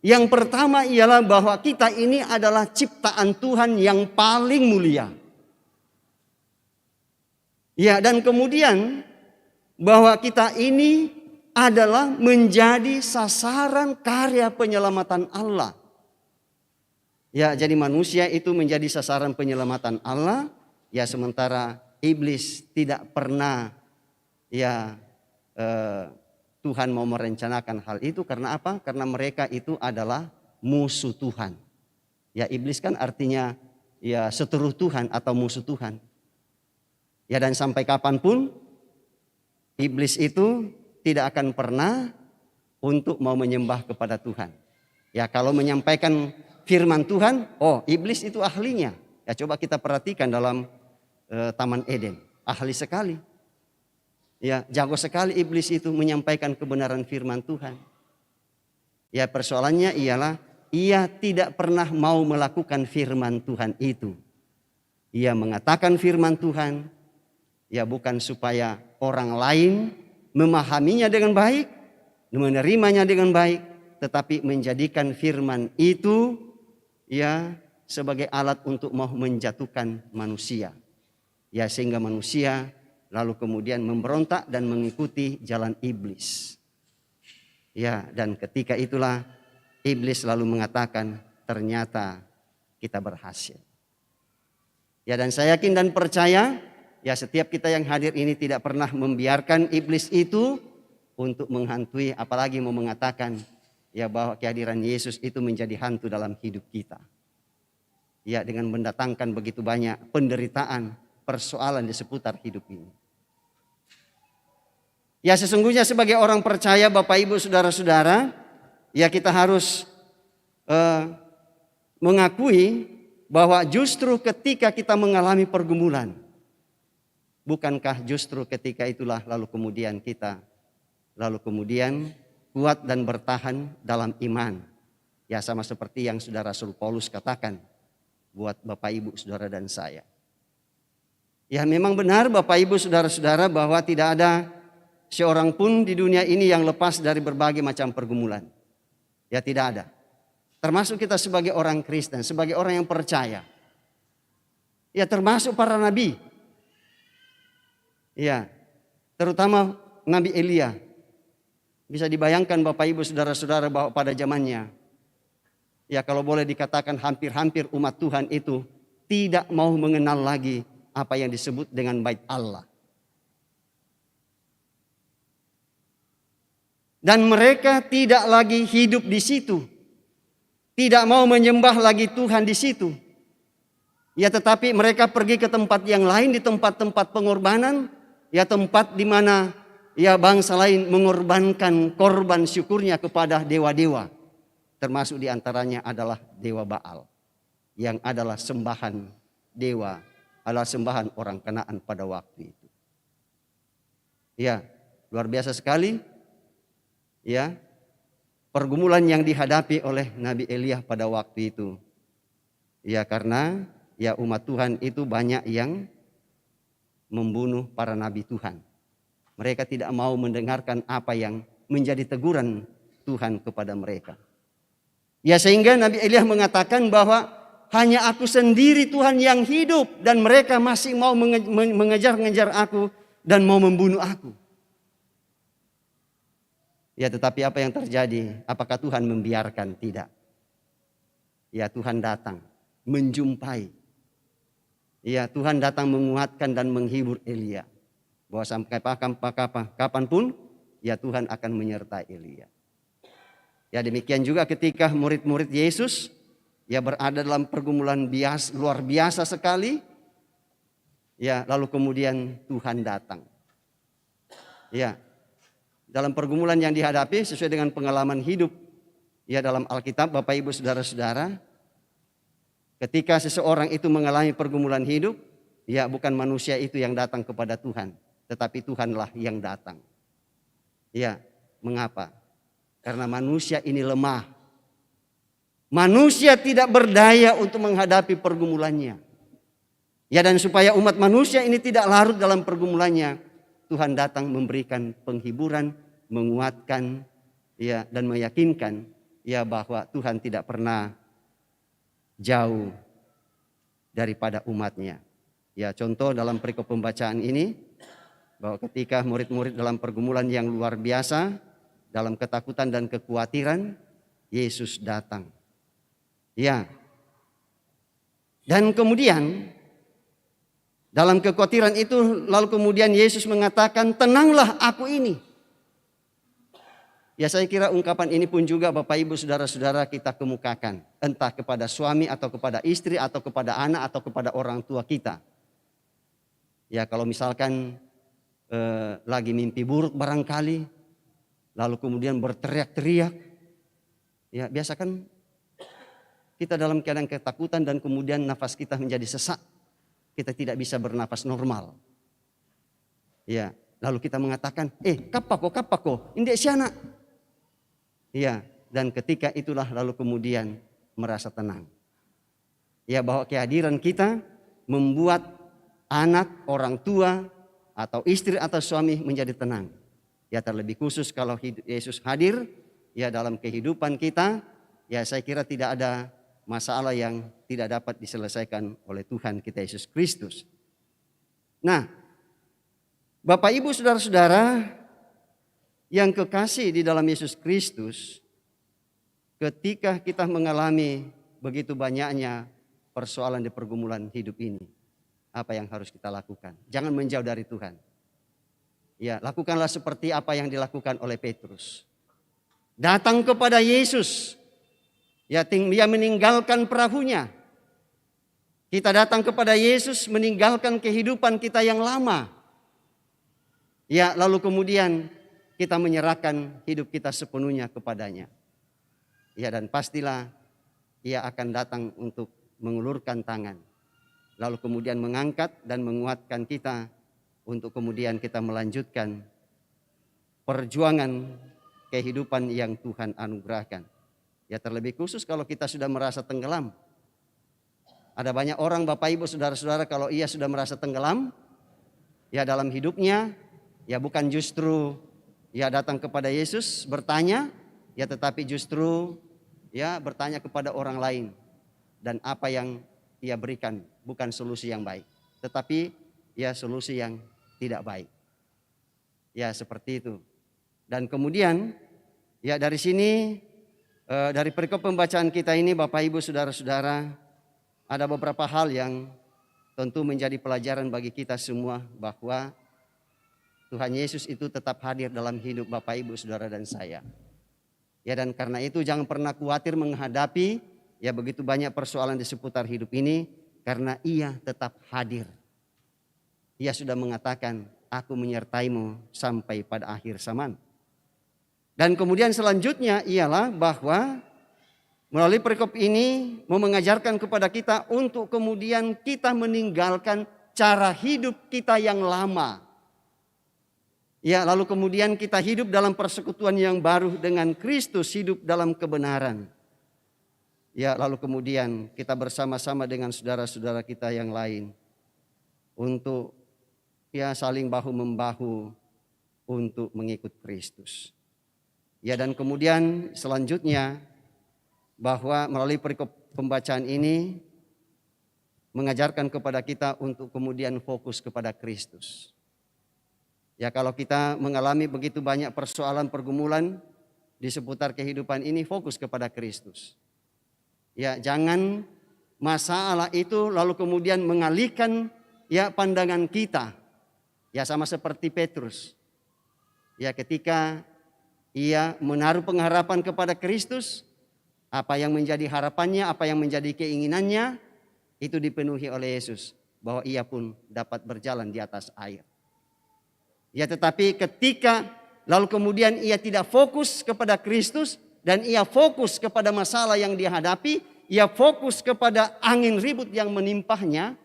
Yang pertama ialah bahwa kita ini adalah ciptaan Tuhan yang paling mulia. Ya, dan kemudian bahwa kita ini adalah menjadi sasaran karya penyelamatan Allah. Ya, jadi manusia itu menjadi sasaran penyelamatan Allah. Ya, sementara iblis tidak pernah ya Tuhan mau merencanakan hal itu. Karena apa? Karena mereka itu adalah musuh Tuhan. Ya, iblis kan artinya ya seteru Tuhan atau musuh Tuhan. Ya, dan sampai kapanpun Iblis itu tidak akan pernah untuk mau menyembah kepada Tuhan. Ya, kalau menyampaikan firman Tuhan, oh iblis itu ahlinya. Ya, coba kita perhatikan dalam Taman Eden, ahli sekali. Ya, jago sekali iblis itu menyampaikan kebenaran firman Tuhan. Ya, persoalannya ialah ia tidak pernah mau melakukan firman Tuhan itu. Ia mengatakan firman Tuhan, ya bukan supaya orang lain memahaminya dengan baik, menerimanya dengan baik, tetapi menjadikan firman itu ya sebagai alat untuk mau menjatuhkan manusia. Ya, sehingga manusia lalu kemudian memberontak dan mengikuti jalan iblis. Ya, dan ketika itulah iblis lalu mengatakan, ternyata kita berhasil. Ya, dan saya yakin dan percaya, ya setiap kita yang hadir ini tidak pernah membiarkan iblis itu untuk menghantui, apalagi mau mengatakan ya bahwa kehadiran Yesus itu menjadi hantu dalam hidup kita. Ya, dengan mendatangkan begitu banyak penderitaan, persoalan di seputar hidup ini. Ya, sesungguhnya sebagai orang percaya Bapak Ibu Saudara-saudara, ya kita harus mengakui bahwa justru ketika kita mengalami pergumulan, bukankah justru ketika itulah lalu kemudian kita kuat dan bertahan dalam iman. Ya, sama seperti yang Saudara Rasul Paulus katakan buat Bapak Ibu Saudara dan saya. Ya, memang benar Bapak Ibu Saudara-saudara bahwa tidak ada seorang pun di dunia ini yang lepas dari berbagai macam pergumulan. Ya, tidak ada. Termasuk kita sebagai orang Kristen, sebagai orang yang percaya. Ya, termasuk para nabi. Ya, terutama Nabi Elia. Bisa dibayangkan Bapak Ibu Saudara-saudara bahwa pada zamannya, ya kalau boleh dikatakan hampir-hampir umat Tuhan itu tidak mau mengenal lagi apa yang disebut dengan bait Allah. Dan mereka tidak lagi hidup di situ. Tidak mau menyembah lagi Tuhan di situ. Ya, tetapi mereka pergi ke tempat yang lain, di tempat-tempat pengorbanan. Ya, tempat di mana ya bangsa lain mengorbankan korban syukurnya kepada dewa-dewa. Termasuk diantaranya adalah dewa Baal. Yang adalah sembahan dewa, adalah sembahan orang Kanaan pada waktu itu. Ya, luar biasa sekali. Ya, pergumulan yang dihadapi oleh Nabi Elia pada waktu itu. Ya, karena ya umat Tuhan itu banyak yang membunuh para nabi Tuhan. Mereka tidak mau mendengarkan apa yang menjadi teguran Tuhan kepada mereka. Ya, sehingga Nabi Elia mengatakan bahwa hanya aku sendiri Tuhan yang hidup dan mereka masih mau mengejar-ngejar aku dan mau membunuh aku. Ya, tetapi apa yang terjadi? Apakah Tuhan membiarkan? Tidak. Ya, Tuhan datang menjumpai. Ya, Tuhan datang menguatkan dan menghibur Elia. Bahwa sampai kapanpun ya Tuhan akan menyertai Elia. Ya, demikian juga ketika murid-murid Yesus ya berada dalam pergumulan luar biasa sekali. Ya, lalu kemudian Tuhan datang. Ya, dalam pergumulan yang dihadapi sesuai dengan pengalaman hidup ya dalam Alkitab Bapak Ibu Saudara-saudara, ketika seseorang itu mengalami pergumulan hidup, ya bukan manusia itu yang datang kepada Tuhan, tetapi Tuhanlah yang datang. Ya, mengapa? Karena manusia ini lemah. Manusia tidak berdaya untuk menghadapi pergumulannya. Ya, dan supaya umat manusia ini tidak larut dalam pergumulannya, Tuhan datang memberikan penghiburan, menguatkan ya dan meyakinkan ya bahwa Tuhan tidak pernah jauh daripada umatnya. Ya, contoh dalam perikop pembacaan ini bahwa ketika murid-murid dalam pergumulan yang luar biasa, dalam ketakutan dan kekhawatiran, Yesus datang. Ya. Dan kemudian dalam kekhawatiran itu lalu kemudian Yesus mengatakan, tenanglah aku ini. Ya, saya kira ungkapan ini pun juga Bapak Ibu Saudara-saudara kita kemukakan. Entah kepada suami atau kepada istri atau kepada anak atau kepada orang tua kita. Ya, kalau misalkan lagi mimpi buruk barangkali, lalu kemudian berteriak-teriak. Ya, biasa kan kita dalam keadaan ketakutan dan kemudian nafas kita menjadi sesak. Kita tidak bisa bernafas normal. Ya, lalu kita mengatakan, kapako, indek siana. Ya, dan ketika itulah lalu kemudian merasa tenang. Ya, bahwa kehadiran kita membuat anak, orang tua, atau istri atau suami menjadi tenang. Ya, terlebih khusus kalau Yesus hadir ya dalam kehidupan kita, ya saya kira tidak ada masalah yang tidak dapat diselesaikan oleh Tuhan kita Yesus Kristus. Nah, Bapak Ibu saudara-saudara yang kekasih di dalam Yesus Kristus, ketika kita mengalami begitu banyaknya persoalan di pergumulan hidup ini, apa yang harus kita lakukan? Jangan menjauh dari Tuhan. Ya, lakukanlah seperti apa yang dilakukan oleh Petrus. Datang kepada Yesus. Ya, dia meninggalkan perahunya. Kita datang kepada Yesus meninggalkan kehidupan kita yang lama. Ya, lalu kemudian kita menyerahkan hidup kita sepenuhnya kepadanya. Ya, dan pastilah Ia akan datang untuk mengulurkan tangan. Lalu kemudian mengangkat dan menguatkan kita untuk kemudian kita melanjutkan perjuangan kehidupan yang Tuhan anugerahkan. Ya, terlebih khusus kalau kita sudah merasa tenggelam. Ada banyak orang Bapak Ibu saudara-saudara kalau ia sudah merasa tenggelam ya dalam hidupnya, ya bukan justru ya datang kepada Yesus bertanya, ya tetapi justru ya bertanya kepada orang lain. Dan apa yang ia berikan bukan solusi yang baik, tetapi ya solusi yang tidak baik. Ya seperti itu. Dan kemudian ya dari sini dari perikop pembacaan kita ini Bapak Ibu saudara-saudara, ada beberapa hal yang tentu menjadi pelajaran bagi kita semua, bahwa Tuhan Yesus itu tetap hadir dalam hidup Bapak Ibu saudara dan saya. Ya, dan karena itu jangan pernah khawatir menghadapi ya begitu banyak persoalan di seputar hidup ini, karena Ia tetap hadir. Ia sudah mengatakan, aku menyertaimu sampai pada akhir zaman. Dan kemudian selanjutnya ialah bahwa melalui perikop ini mau mengajarkan kepada kita untuk kemudian kita meninggalkan cara hidup kita yang lama. Ya, lalu kemudian kita hidup dalam persekutuan yang baru dengan Kristus, hidup dalam kebenaran. Ya, lalu kemudian kita bersama-sama dengan saudara-saudara kita yang lain untuk ya saling bahu-membahu untuk mengikut Kristus. Ya, dan kemudian selanjutnya bahwa melalui perikop pembacaan ini mengajarkan kepada kita untuk kemudian fokus kepada Kristus. Ya, kalau kita mengalami begitu banyak persoalan pergumulan di seputar kehidupan ini, fokus kepada Kristus. Ya, jangan masalah itu lalu kemudian mengalihkan ya pandangan kita. Ya, sama seperti Petrus. Ya, ketika ia menaruh pengharapan kepada Kristus, apa yang menjadi harapannya, apa yang menjadi keinginannya, itu dipenuhi oleh Yesus. Bahwa ia pun dapat berjalan di atas air. Ya, tetapi ketika lalu kemudian ia tidak fokus kepada Kristus dan ia fokus kepada masalah yang dia hadapi, ia fokus kepada angin ribut yang menimpahnya,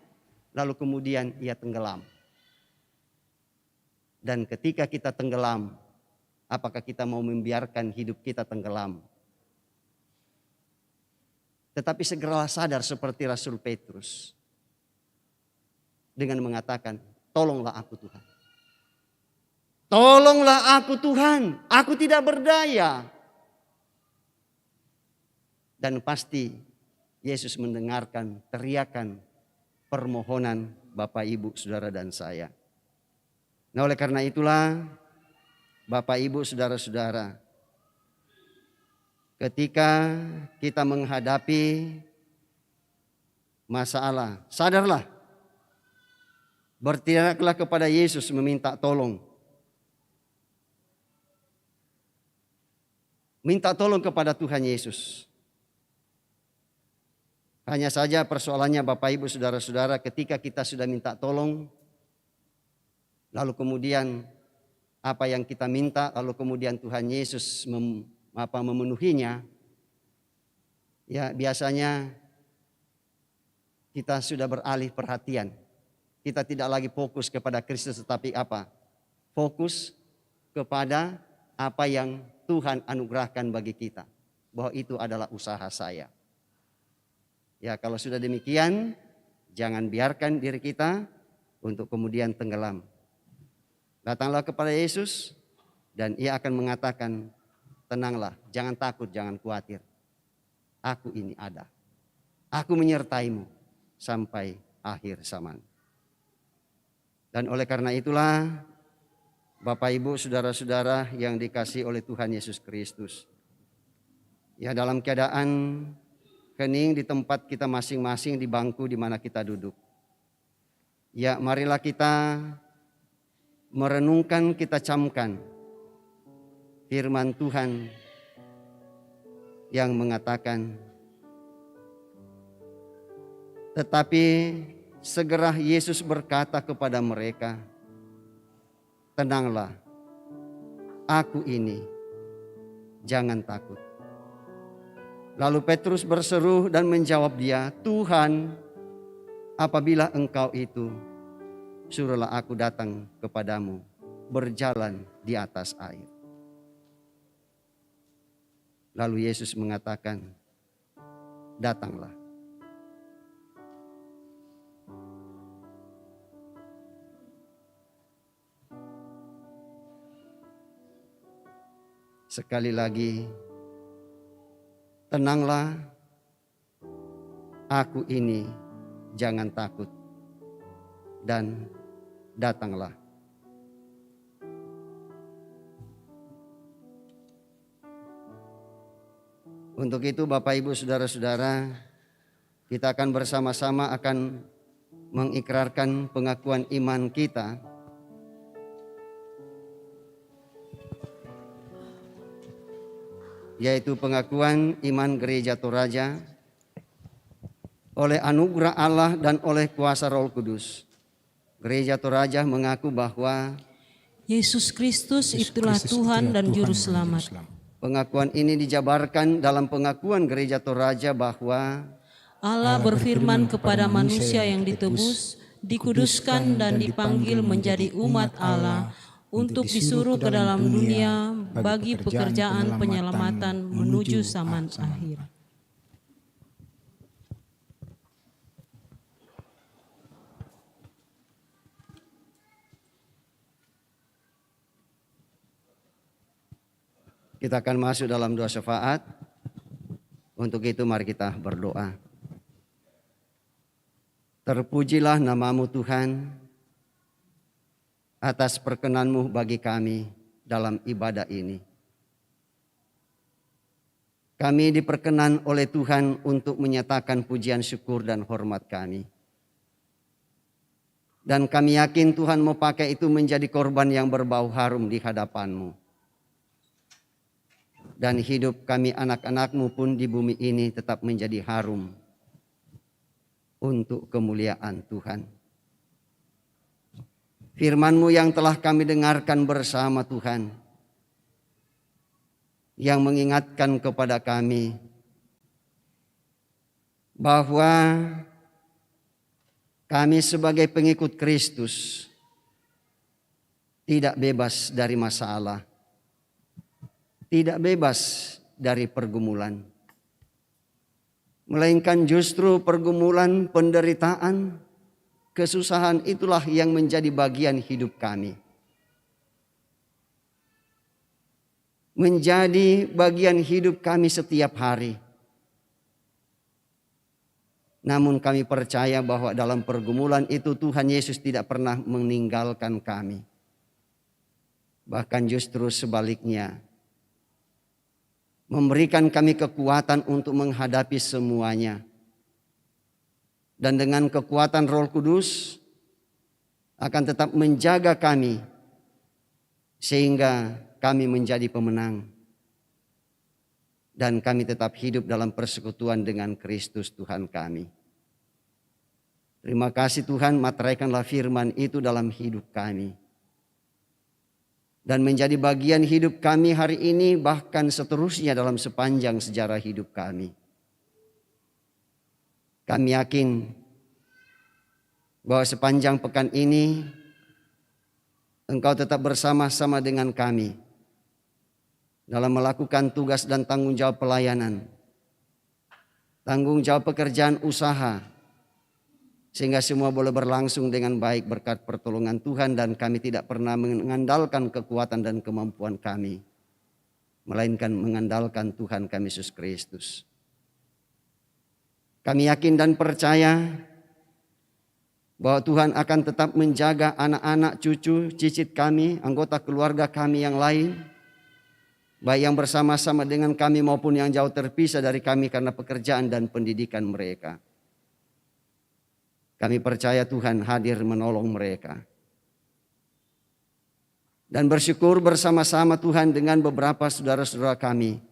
lalu kemudian ia tenggelam. Dan ketika kita tenggelam, apakah kita mau membiarkan hidup kita tenggelam? Tetapi segeralah sadar seperti Rasul Petrus dengan mengatakan, tolonglah aku Tuhan. Tolonglah aku Tuhan, aku tidak berdaya. Dan pasti Yesus mendengarkan teriakan permohonan Bapak Ibu saudara dan saya. Nah, oleh karena itulah Bapak Ibu saudara-saudara, ketika kita menghadapi masalah, sadarlah, berteriaklah kepada Yesus meminta tolong. Minta tolong kepada Tuhan Yesus. Hanya saja persoalannya Bapak Ibu saudara-saudara, ketika kita sudah minta tolong, lalu kemudian apa yang kita minta, lalu kemudian Tuhan Yesus memenuhinya, ya biasanya kita sudah beralih perhatian. Kita tidak lagi fokus kepada Kristus, tetapi apa? Fokus kepada apa yang Tuhan anugerahkan bagi kita. Bahwa itu adalah usaha saya. Ya, kalau sudah demikian, jangan biarkan diri kita untuk kemudian tenggelam. Datanglah kepada Yesus dan Ia akan mengatakan, tenanglah, jangan takut, jangan khawatir. Aku ini ada. Aku menyertaimu sampai akhir zaman. Dan oleh karena itulah, Bapak Ibu, saudara-saudara yang dikasihi oleh Tuhan Yesus Kristus. Ya, dalam keadaan hening di tempat kita masing-masing, di bangku di mana kita duduk. Ya, marilah kita merenungkan, kita camkan firman Tuhan yang mengatakan, tetapi segera Yesus berkata kepada mereka, tenanglah, aku ini, jangan takut. Lalu Petrus berseru dan menjawab dia, Tuhan, apabila engkau itu, suruhlah aku datang kepadamu, berjalan di atas air. Lalu Yesus mengatakan, datanglah. Sekali lagi, tenanglah, aku ini, jangan takut, dan datanglah. Untuk itu Bapak Ibu saudara-saudara, kita akan bersama-sama akan mengikrarkan pengakuan iman kita. Yaitu pengakuan iman Gereja Toraja oleh anugerah Allah dan oleh kuasa Roh Kudus. Gereja Toraja mengaku bahwa Yesus Kristus itulah Tuhan dan Juru Selamat. Pengakuan ini dijabarkan dalam pengakuan Gereja Toraja bahwa Allah berfirman kepada manusia yang ditebus, dikuduskan dan dipanggil menjadi umat Allah, untuk disuruh ke dalam dunia bagi pekerjaan penyelamatan menuju zaman akhir. kita akan masuk dalam doa syafaat. Untuk itu mari kita berdoa. Terpujilah nama-Mu Tuhan, atas perkenan-Mu bagi kami dalam ibadah ini. Kami diperkenan oleh Tuhan untuk menyatakan pujian syukur dan hormat kami. Dan kami yakin Tuhan mau pakai itu menjadi korban yang berbau harum di hadapan-Mu. Dan hidup kami anak-anak-Mu pun di bumi ini tetap menjadi harum untuk kemuliaan Tuhan. Firman-Mu yang telah kami dengarkan bersama Tuhan, yang mengingatkan kepada kami bahwa kami sebagai pengikut Kristus tidak bebas dari masalah, tidak bebas dari pergumulan, melainkan justru pergumulan, penderitaan, kesusahan itulah yang menjadi bagian hidup kami. Menjadi bagian hidup kami setiap hari. Namun kami percaya bahwa dalam pergumulan itu Tuhan Yesus tidak pernah meninggalkan kami. Bahkan justru sebaliknya, memberikan kami kekuatan untuk menghadapi semuanya. Dan dengan kekuatan Roh Kudus akan tetap menjaga kami sehingga kami menjadi pemenang. Dan kami tetap hidup dalam persekutuan dengan Kristus Tuhan kami. Terima kasih Tuhan, materaikanlah firman itu dalam hidup kami. dan menjadi bagian hidup kami hari ini, bahkan seterusnya dalam sepanjang sejarah hidup kami. Kami yakin bahwa sepanjang pekan ini Engkau tetap bersama-sama dengan kami dalam melakukan tugas dan tanggung jawab pelayanan, tanggung jawab pekerjaan usaha, sehingga semua boleh berlangsung dengan baik berkat pertolongan Tuhan, dan kami tidak pernah mengandalkan kekuatan dan kemampuan kami, melainkan mengandalkan Tuhan kami Yesus Kristus. Kami yakin dan percaya bahwa Tuhan akan tetap menjaga anak-anak, cucu, cicit kami, anggota keluarga kami yang lain, baik yang bersama-sama dengan kami maupun yang jauh terpisah dari kami karena pekerjaan dan pendidikan mereka. Kami percaya Tuhan hadir menolong mereka. Dan bersyukur bersama-sama Tuhan dengan beberapa saudara-saudara kami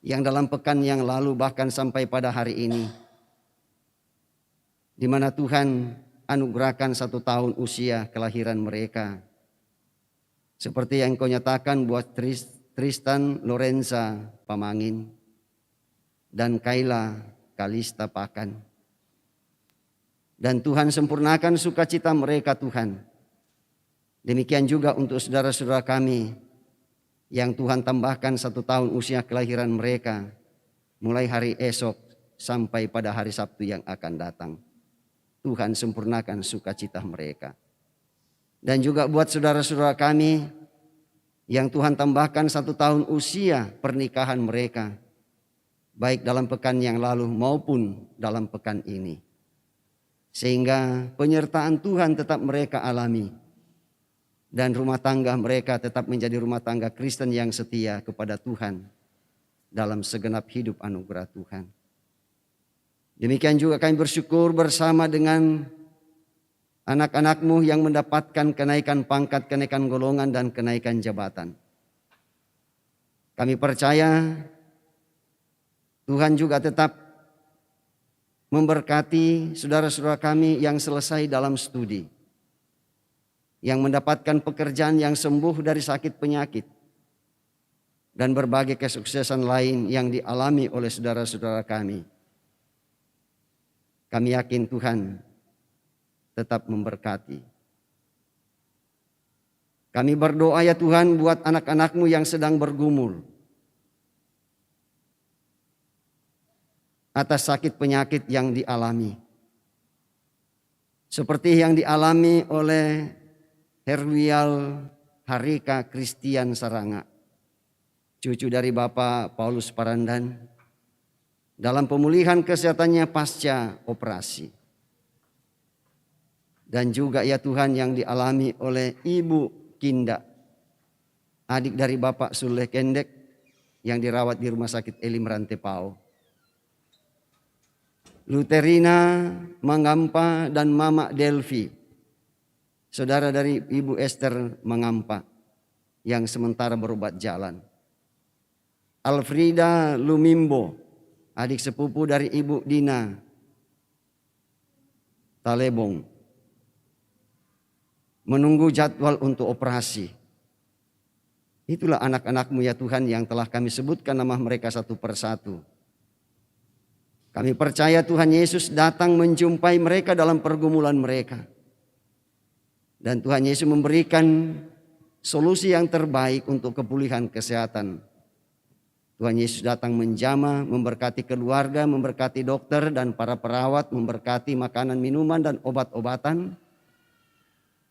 yang dalam pekan yang lalu bahkan sampai pada hari ini, di mana Tuhan anugerahkan 1 tahun usia kelahiran mereka. Seperti yang Kau nyatakan buat Tristan Lorenza Pamangin dan Kayla Kalista Pakan. Dan Tuhan sempurnakan sukacita mereka Tuhan. Demikian juga untuk saudara-saudara kami yang Tuhan tambahkan 1 tahun usia kelahiran mereka mulai hari esok sampai pada hari Sabtu yang akan datang. Tuhan sempurnakan sukacita mereka. Dan juga buat saudara-saudara kami yang Tuhan tambahkan 1 tahun usia pernikahan mereka, baik dalam pekan yang lalu maupun dalam pekan ini. Sehingga penyertaan Tuhan tetap mereka alami. Dan rumah tangga mereka tetap menjadi rumah tangga Kristen yang setia kepada Tuhan dalam segenap hidup anugerah Tuhan. Demikian juga kami bersyukur bersama dengan anak-anak-Mu yang mendapatkan kenaikan pangkat, kenaikan golongan, dan kenaikan jabatan. Kami percaya Tuhan juga tetap memberkati saudara-saudara kami yang selesai dalam studi, yang mendapatkan pekerjaan, yang sembuh dari sakit penyakit, dan berbagai kesuksesan lain yang dialami oleh saudara-saudara kami. Kami yakin Tuhan tetap memberkati. Kami berdoa ya Tuhan buat anak-anak-Mu yang sedang bergumul atas sakit penyakit yang dialami. Seperti yang dialami oleh Herwial Harika Christian Saranga, cucu dari Bapak Paulus Parandan, dalam pemulihan kesehatannya pasca operasi. Dan juga ya Tuhan yang dialami oleh Ibu Kinda, adik dari Bapak Suleh Kendek yang dirawat di Rumah Sakit Elim Rantepao. Luterina Mangampa dan Mama Delvi, saudara dari Ibu Esther Mangampa yang sementara berobat jalan. Alfrida Lumimbo, adik sepupu dari Ibu Dina Talebong, menunggu jadwal untuk operasi. Itulah anak-anak-Mu ya Tuhan yang telah kami sebutkan nama mereka satu persatu. Kami percaya Tuhan Yesus datang menjumpai mereka dalam pergumulan mereka. Dan Tuhan Yesus memberikan solusi yang terbaik untuk kepulihan kesehatan. Tuhan Yesus datang menjamah, memberkati keluarga, memberkati dokter dan para perawat, memberkati makanan, minuman, dan obat-obatan.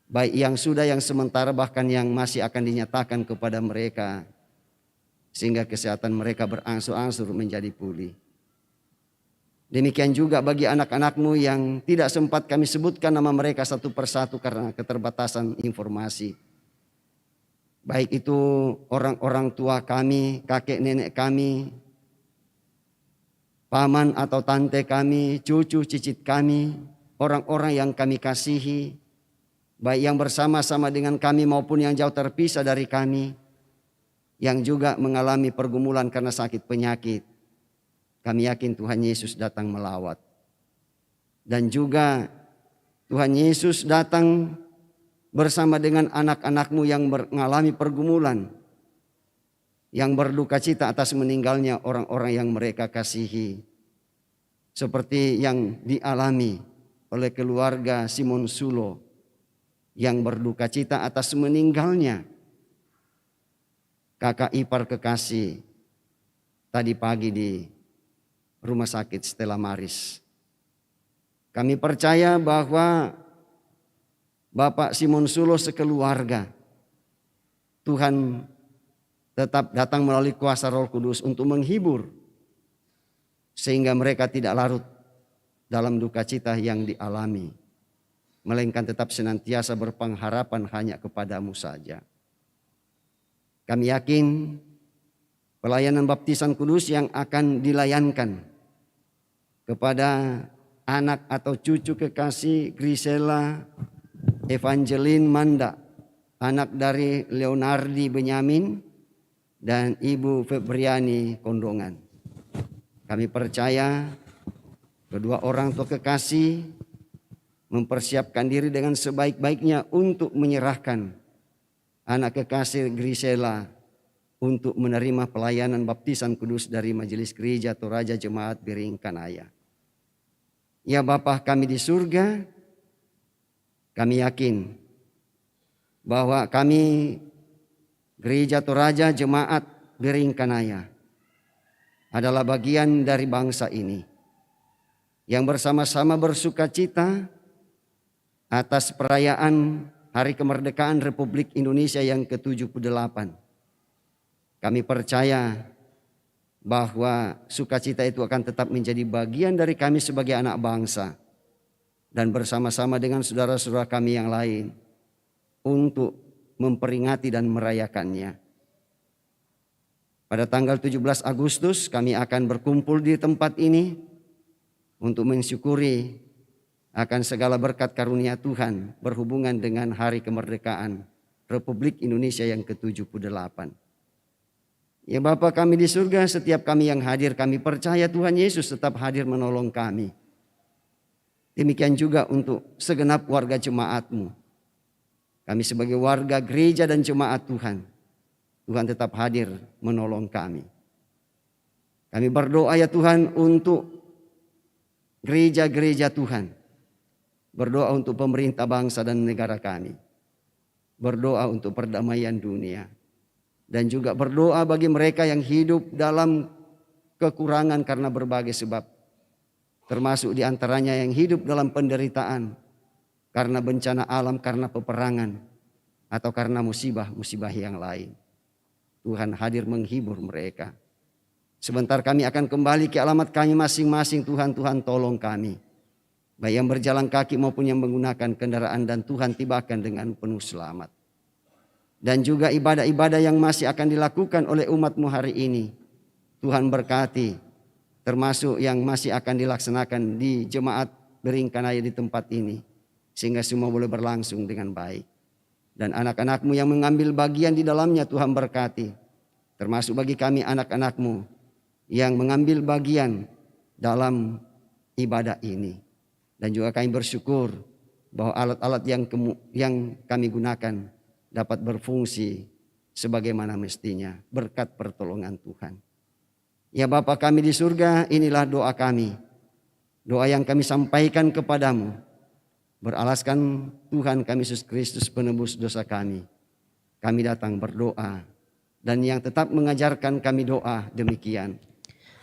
Baik yang sudah, yang sementara, bahkan yang masih akan dinyatakan kepada mereka. Sehingga kesehatan mereka berangsur-angsur menjadi pulih. Demikian juga bagi anak-anak-Mu yang tidak sempat kami sebutkan nama mereka satu persatu karena keterbatasan informasi. Baik itu orang-orang tua kami, kakek nenek kami, paman atau tante kami, cucu cicit kami, orang-orang yang kami kasihi, baik yang bersama-sama dengan kami maupun yang jauh terpisah dari kami, yang juga mengalami pergumulan karena sakit penyakit. Kami yakin Tuhan Yesus datang melawat. Dan juga Tuhan Yesus datang bersama dengan anak-anakmu yang mengalami pergumulan, yang berduka cita atas meninggalnya orang-orang yang mereka kasihi. Seperti yang dialami oleh keluarga Simon Sulo yang berduka cita atas meninggalnya kakak ipar kekasih tadi pagi di Rumah Sakit Stella Maris. Kami percaya bahwa Bapak Simon Sulo sekeluarga, Tuhan tetap datang melalui kuasa Roh Kudus untuk menghibur, sehingga mereka tidak larut dalam duka cita yang dialami, melainkan tetap senantiasa berpengharapan hanya kepadamu saja. Kami yakin pelayanan baptisan kudus yang akan dilayankan kepada anak atau cucu kekasih Grisela Evangeline Manda, anak dari Leonardi Benyamin dan Ibu Febriani Kondongan. Kami percaya kedua orang tua kekasih mempersiapkan diri dengan sebaik-baiknya untuk menyerahkan anak kekasih Grisela untuk menerima pelayanan baptisan kudus dari Majelis Gereja Toraja Jemaat Biring Kanaya. Ya Bapa kami di surga, kami yakin bahwa kami Gereja Toraja Jemaat Biring Kanaya adalah bagian dari bangsa ini yang bersama-sama bersuka cita atas perayaan Hari Kemerdekaan Republik Indonesia yang ke-78. Kami percaya bahwa sukacita itu akan tetap menjadi bagian dari kami sebagai anak bangsa dan bersama-sama dengan saudara-saudara kami yang lain untuk memperingati dan merayakannya. Pada tanggal 17 Agustus kami akan berkumpul di tempat ini untuk mensyukuri akan segala berkat karunia Tuhan berhubungan dengan Hari Kemerdekaan Republik Indonesia yang ke-78. Ya Bapa kami di surga, setiap kami yang hadir kami percaya Tuhan Yesus tetap hadir menolong kami. Demikian juga untuk segenap warga jemaat-Mu. Kami sebagai warga gereja dan jemaat Tuhan, Tuhan tetap hadir menolong kami. Kami berdoa ya Tuhan untuk gereja-gereja Tuhan. Berdoa untuk pemerintah bangsa dan negara kami. Berdoa untuk perdamaian dunia. Dan juga berdoa bagi mereka yang hidup dalam kekurangan karena berbagai sebab. Termasuk diantaranya yang hidup dalam penderitaan. Karena bencana alam, karena peperangan. Atau karena musibah-musibah yang lain. Tuhan hadir menghibur mereka. Sebentar kami akan kembali ke alamat kami masing-masing. Tuhan tolong kami. Baik yang berjalan kaki maupun yang menggunakan kendaraan, dan Tuhan tibakan dengan penuh selamat. Dan juga ibadah-ibadah yang masih akan dilakukan oleh umat-Mu hari ini. Tuhan berkati, termasuk yang masih akan dilaksanakan di jemaat Biring Kanaya di tempat ini. Sehingga semua boleh berlangsung dengan baik. Dan anak-anak-Mu yang mengambil bagian di dalamnya Tuhan berkati. Termasuk bagi kami anak-anak-Mu yang mengambil bagian dalam ibadah ini. Dan juga kami bersyukur bahwa alat-alat yang kami gunakan dapat berfungsi sebagaimana mestinya berkat pertolongan Tuhan. Ya Bapa kami di surga, inilah doa kami. Doa yang kami sampaikan kepadamu. Beralaskan Tuhan kami Yesus Kristus penebus dosa kami. Kami datang berdoa. Dan yang tetap mengajarkan kami doa demikian.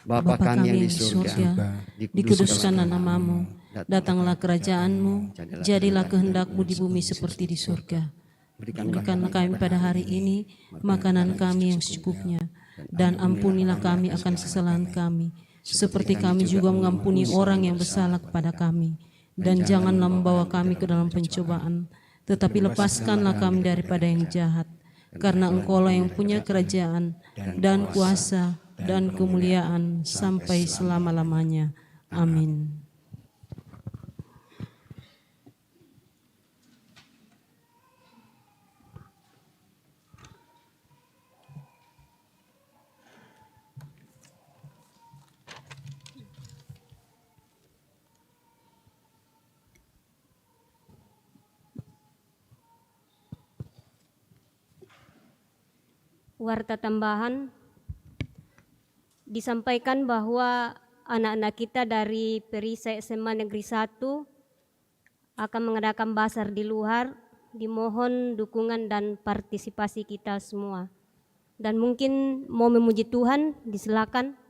Bapa kami yang di surga, dikuduskanlah nama-Mu, datanglah kerajaan-Mu, jadilah kehendak-Mu di bumi seperti di surga. Berikanlah kami pada hari ini makanan kami yang secukupnya, dan ampunilah kami akan kesalahan kami, seperti kami juga mengampuni orang yang bersalah kepada kami. Dan janganlah membawa kami ke dalam pencobaan, tetapi lepaskanlah kami daripada yang jahat. Karena Engkau-lah yang punya kerajaan dan kuasa dan kemuliaan sampai selama-lamanya. Amin. warta tambahan disampaikan bahwa anak-anak kita dari Perisai SMA Negeri 1 akan mengadakan basar di luar. Dimohon dukungan dan partisipasi kita semua. Dan mungkin mau memuji Tuhan, disilakan.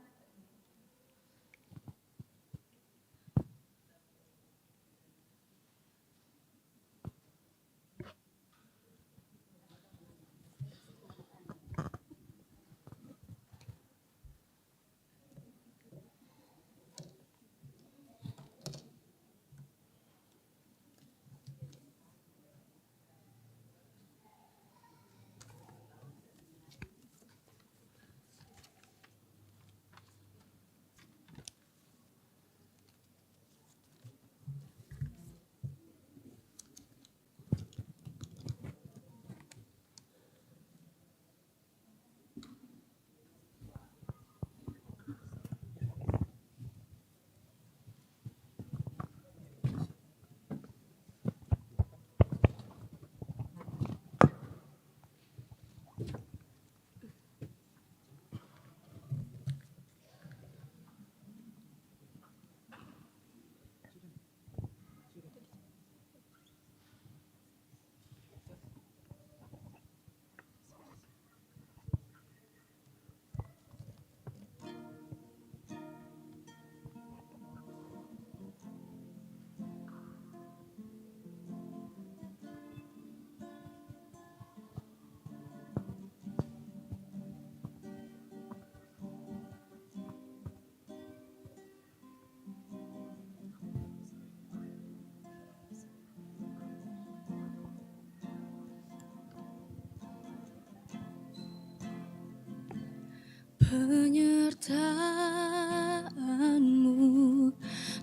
Penyertaan-Mu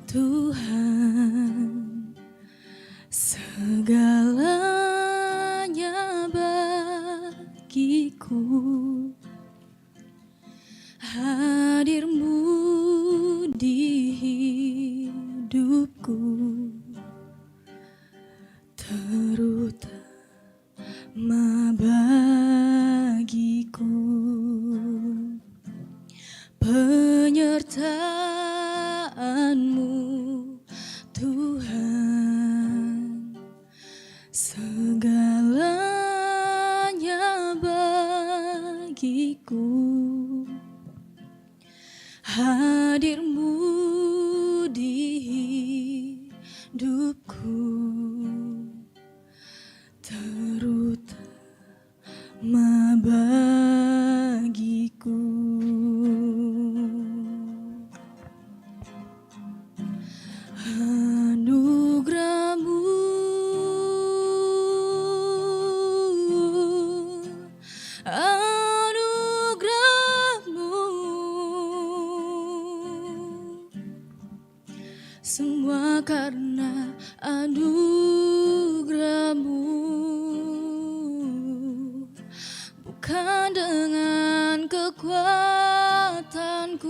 Tuhan, segalanya bagiku. Hadir-Mu di hidupku, terutama bagiku. Penyertaan-Mu Tuhan, segalanya bagiku. Hadir-Mu di hidupku, terutama bagiku. Anugerah-Mu, anugerah-Mu, semua karena anugerah-Mu, bukan dengan kekuatanku.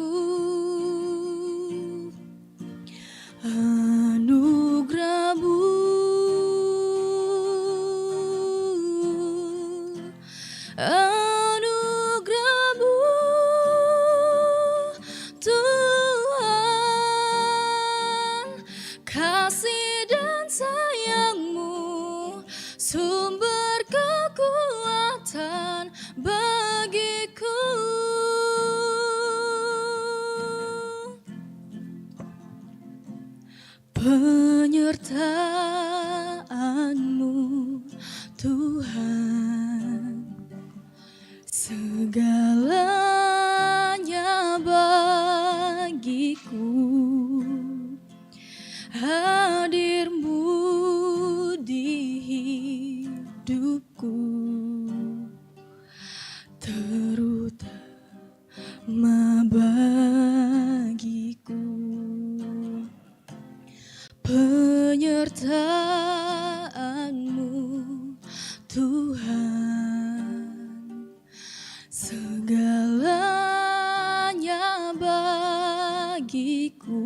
Anugerah-Mu, anugerah-Mu Tuhan, kasih dan sayang-Mu, sumber kekuatan bagiku. Penyertaan-Mu Tuhan, segalanya bagiku. Hadir-Mu di hidupku, terutama bagiku. Penyertaan-Mu Tuhan, segalanya bagiku.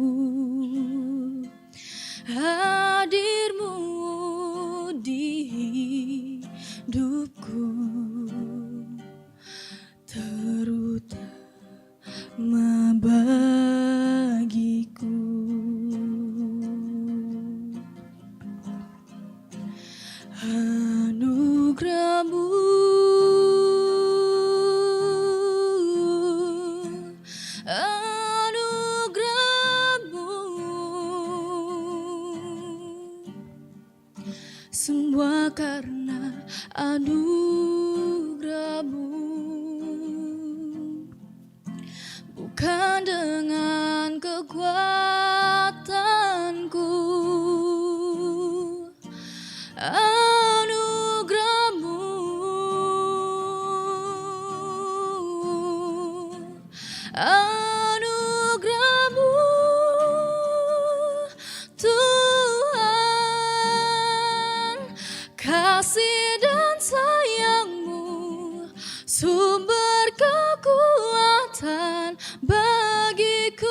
Hadir-Mu di hidupku, semua karena anugerah-Mu. Bukan dengan kekuatanku, anugerah-Mu, anugerah-Mu, Tuhan, kasih dan sayang-Mu, sumber kekuatan bagiku.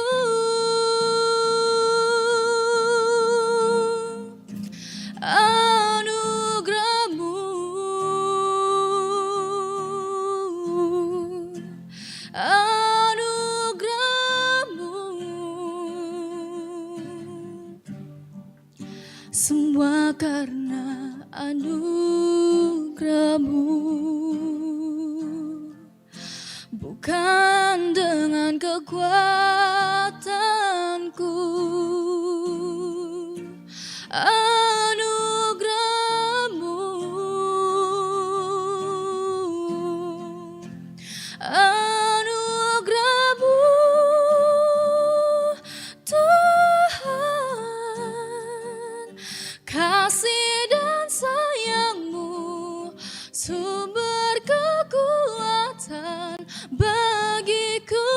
Anugerah-Mu, anugerah-Mu, semua karena anugerah-Mu. Bukan dengan kekuatanku, anugerah-Mu, anugerah-Mu, Tuhan, kasih dan sayang-Mu, sumber kekuatan bagiku.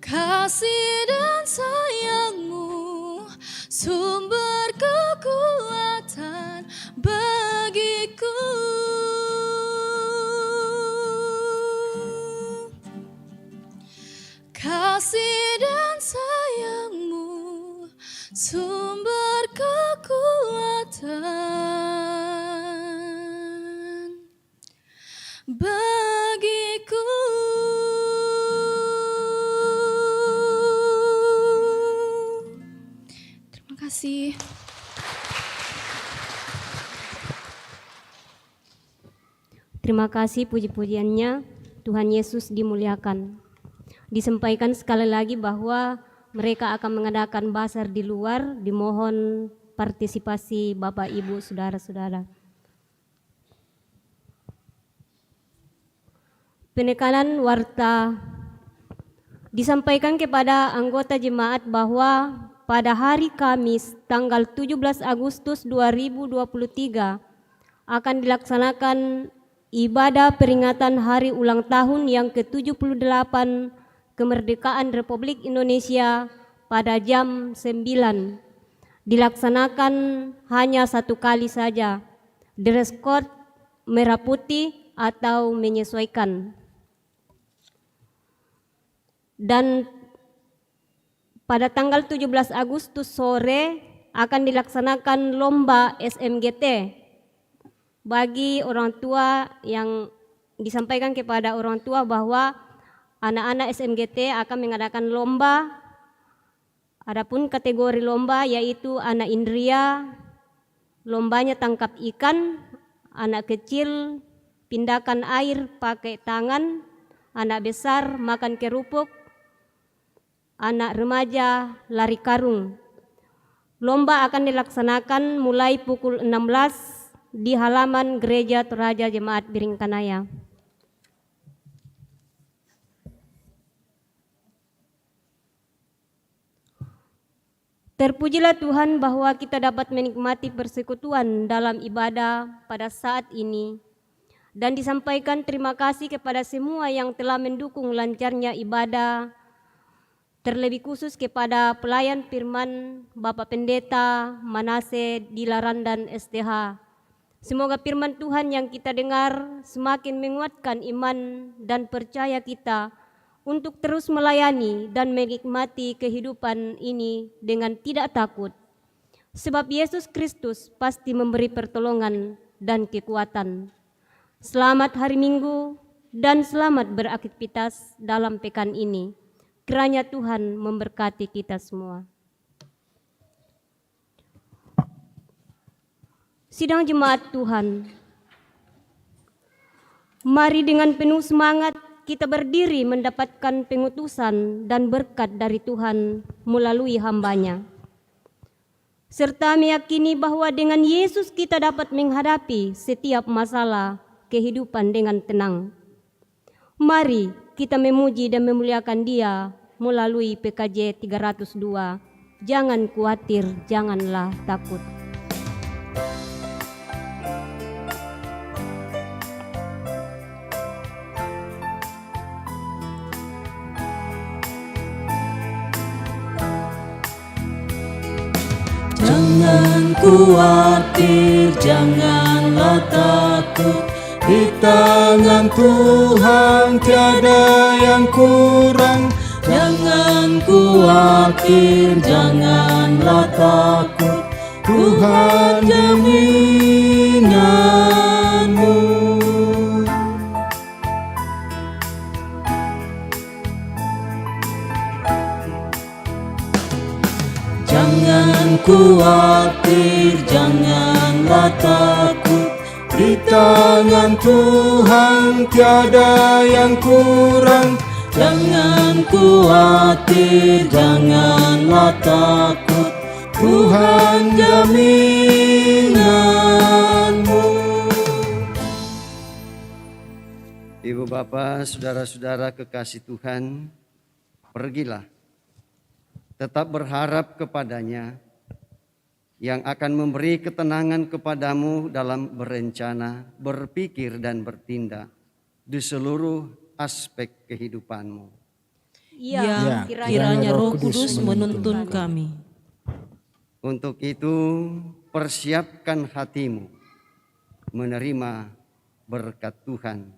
Kasih dan sayang-Mu, sumber kekuatan bagiku. Kasih dan sayang-Mu, sumber kekuatan bagiku. Terima kasih. Terima kasih puji-pujiannya. Tuhan Yesus dimuliakan. Disampaikan sekali lagi bahwa mereka akan mengadakan basar di luar. Dimohon partisipasi Bapak, Ibu, Saudara-saudara. Penekanan warta disampaikan kepada anggota jemaat bahwa pada hari Kamis tanggal 17 Agustus 2023 akan dilaksanakan ibadah peringatan hari ulang tahun yang ke-78 kemerdekaan Republik Indonesia pada jam 9. Dilaksanakan hanya satu kali saja. Dress code merah putih atau menyesuaikan. Dan pada tanggal 17 Agustus sore akan dilaksanakan lomba SMGT bagi orang tua, yang disampaikan kepada orang tua bahwa anak-anak SMGT akan mengadakan lomba. Adapun kategori lomba yaitu anak indria, lombanya tangkap ikan, anak kecil pindahkan air pakai tangan, anak besar makan kerupuk, anak remaja lari karung. Lomba akan dilaksanakan mulai pukul 16 di halaman Gereja Toraja Jemaat Biringkanaya. Terpujilah Tuhan bahwa kita dapat menikmati persekutuan dalam ibadah pada saat ini. Dan disampaikan terima kasih kepada semua yang telah mendukung lancarnya ibadah, terlebih khusus kepada pelayan firman Bapak Pendeta Manase Dilaran dan STH. Semoga firman Tuhan yang kita dengar semakin menguatkan iman dan percaya kita untuk terus melayani dan menikmati kehidupan ini dengan tidak takut. Sebab Yesus Kristus pasti memberi pertolongan dan kekuatan. Selamat hari Minggu dan selamat beraktivitas dalam pekan ini. Kiranya Tuhan memberkati kita semua. Sidang jemaat Tuhan, mari dengan penuh semangat kita berdiri mendapatkan pengutusan dan berkat dari Tuhan melalui hamba-Nya. Serta meyakini bahwa dengan Yesus kita dapat menghadapi setiap masalah kehidupan dengan tenang. Mari kita memuji dan memuliakan Dia melalui PKJ 302. Jangan khawatir, janganlah takut. Jangan khawatir, janganlah takut. Di tangan Tuhan tiada yang kurang. Jangan khawatir, janganlah takut. Tuhan jaminanmu. Jangan khawatir, janganlah takut. Di tangan Tuhan tiada yang kurang. Jangan khawatir, janganlah takut. Tuhan jaminanmu. Ibu Bapa, saudara-saudara kekasih Tuhan, pergilah. Tetap berharap kepadanya yang akan memberi ketenangan kepadamu dalam berencana, berpikir dan bertindak di seluruh aspek kehidupanmu. Ya, kiranya Roh Kudus menuntun kami. Untuk itu, persiapkan hatimu menerima berkat Tuhan.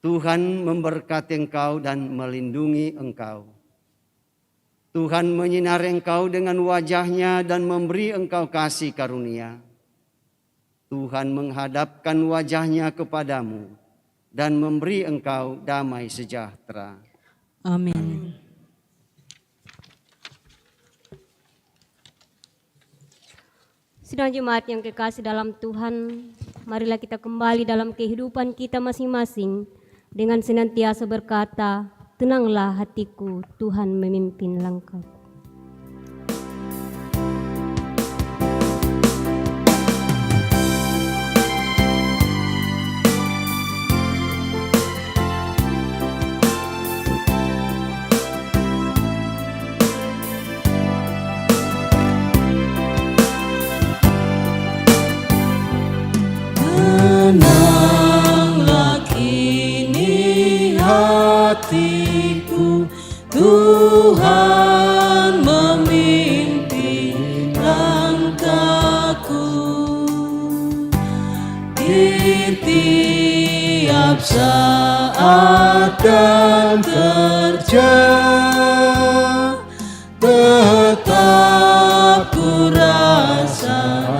Tuhan memberkati engkau dan melindungi engkau. Tuhan menyinari engkau dengan wajah-Nya dan memberi engkau kasih karunia. Tuhan menghadapkan wajah-Nya kepadamu dan memberi engkau damai sejahtera. Amin. Sidang jemaat yang kekasih dalam Tuhan, marilah kita kembali dalam kehidupan kita masing-masing dengan senantiasa berkata, tenanglah hatiku, Tuhan memimpin langkah. Tenanglah kini hatiku, Tuhan memimpin langkahku. Di tiap saat dan kerja, tetap ku rasakan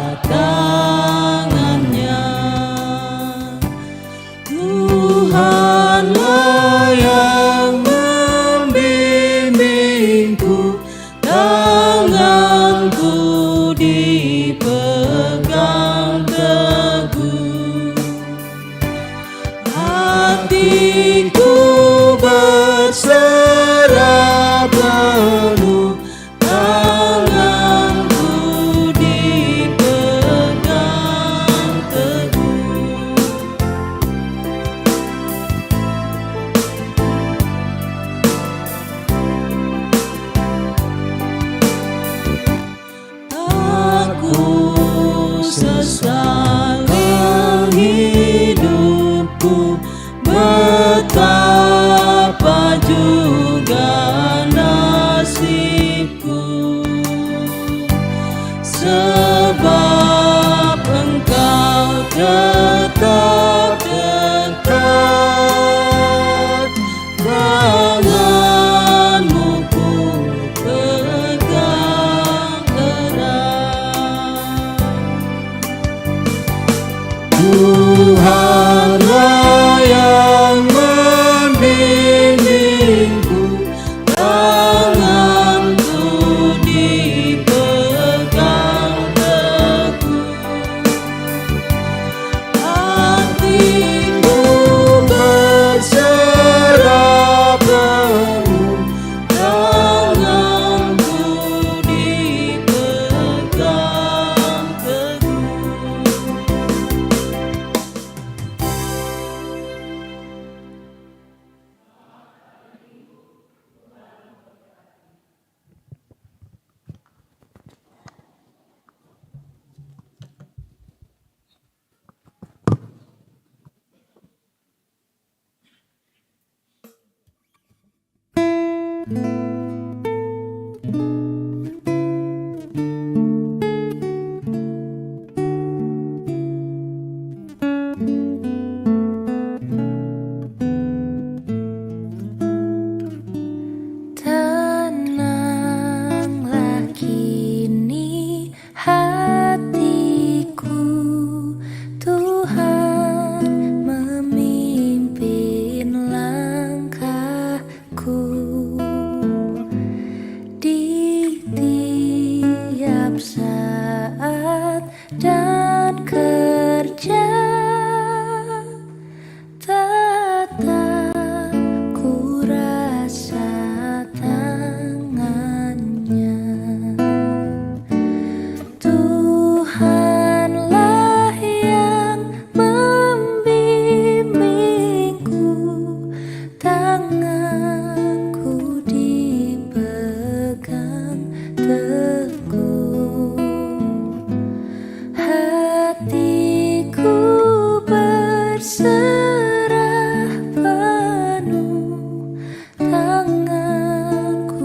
Tuhanlah yang membimbingku, tanganku dipegang teguh. Hatiku berserah penuh, tanganku dipegang teguh. Sesal hidupku Tuhan.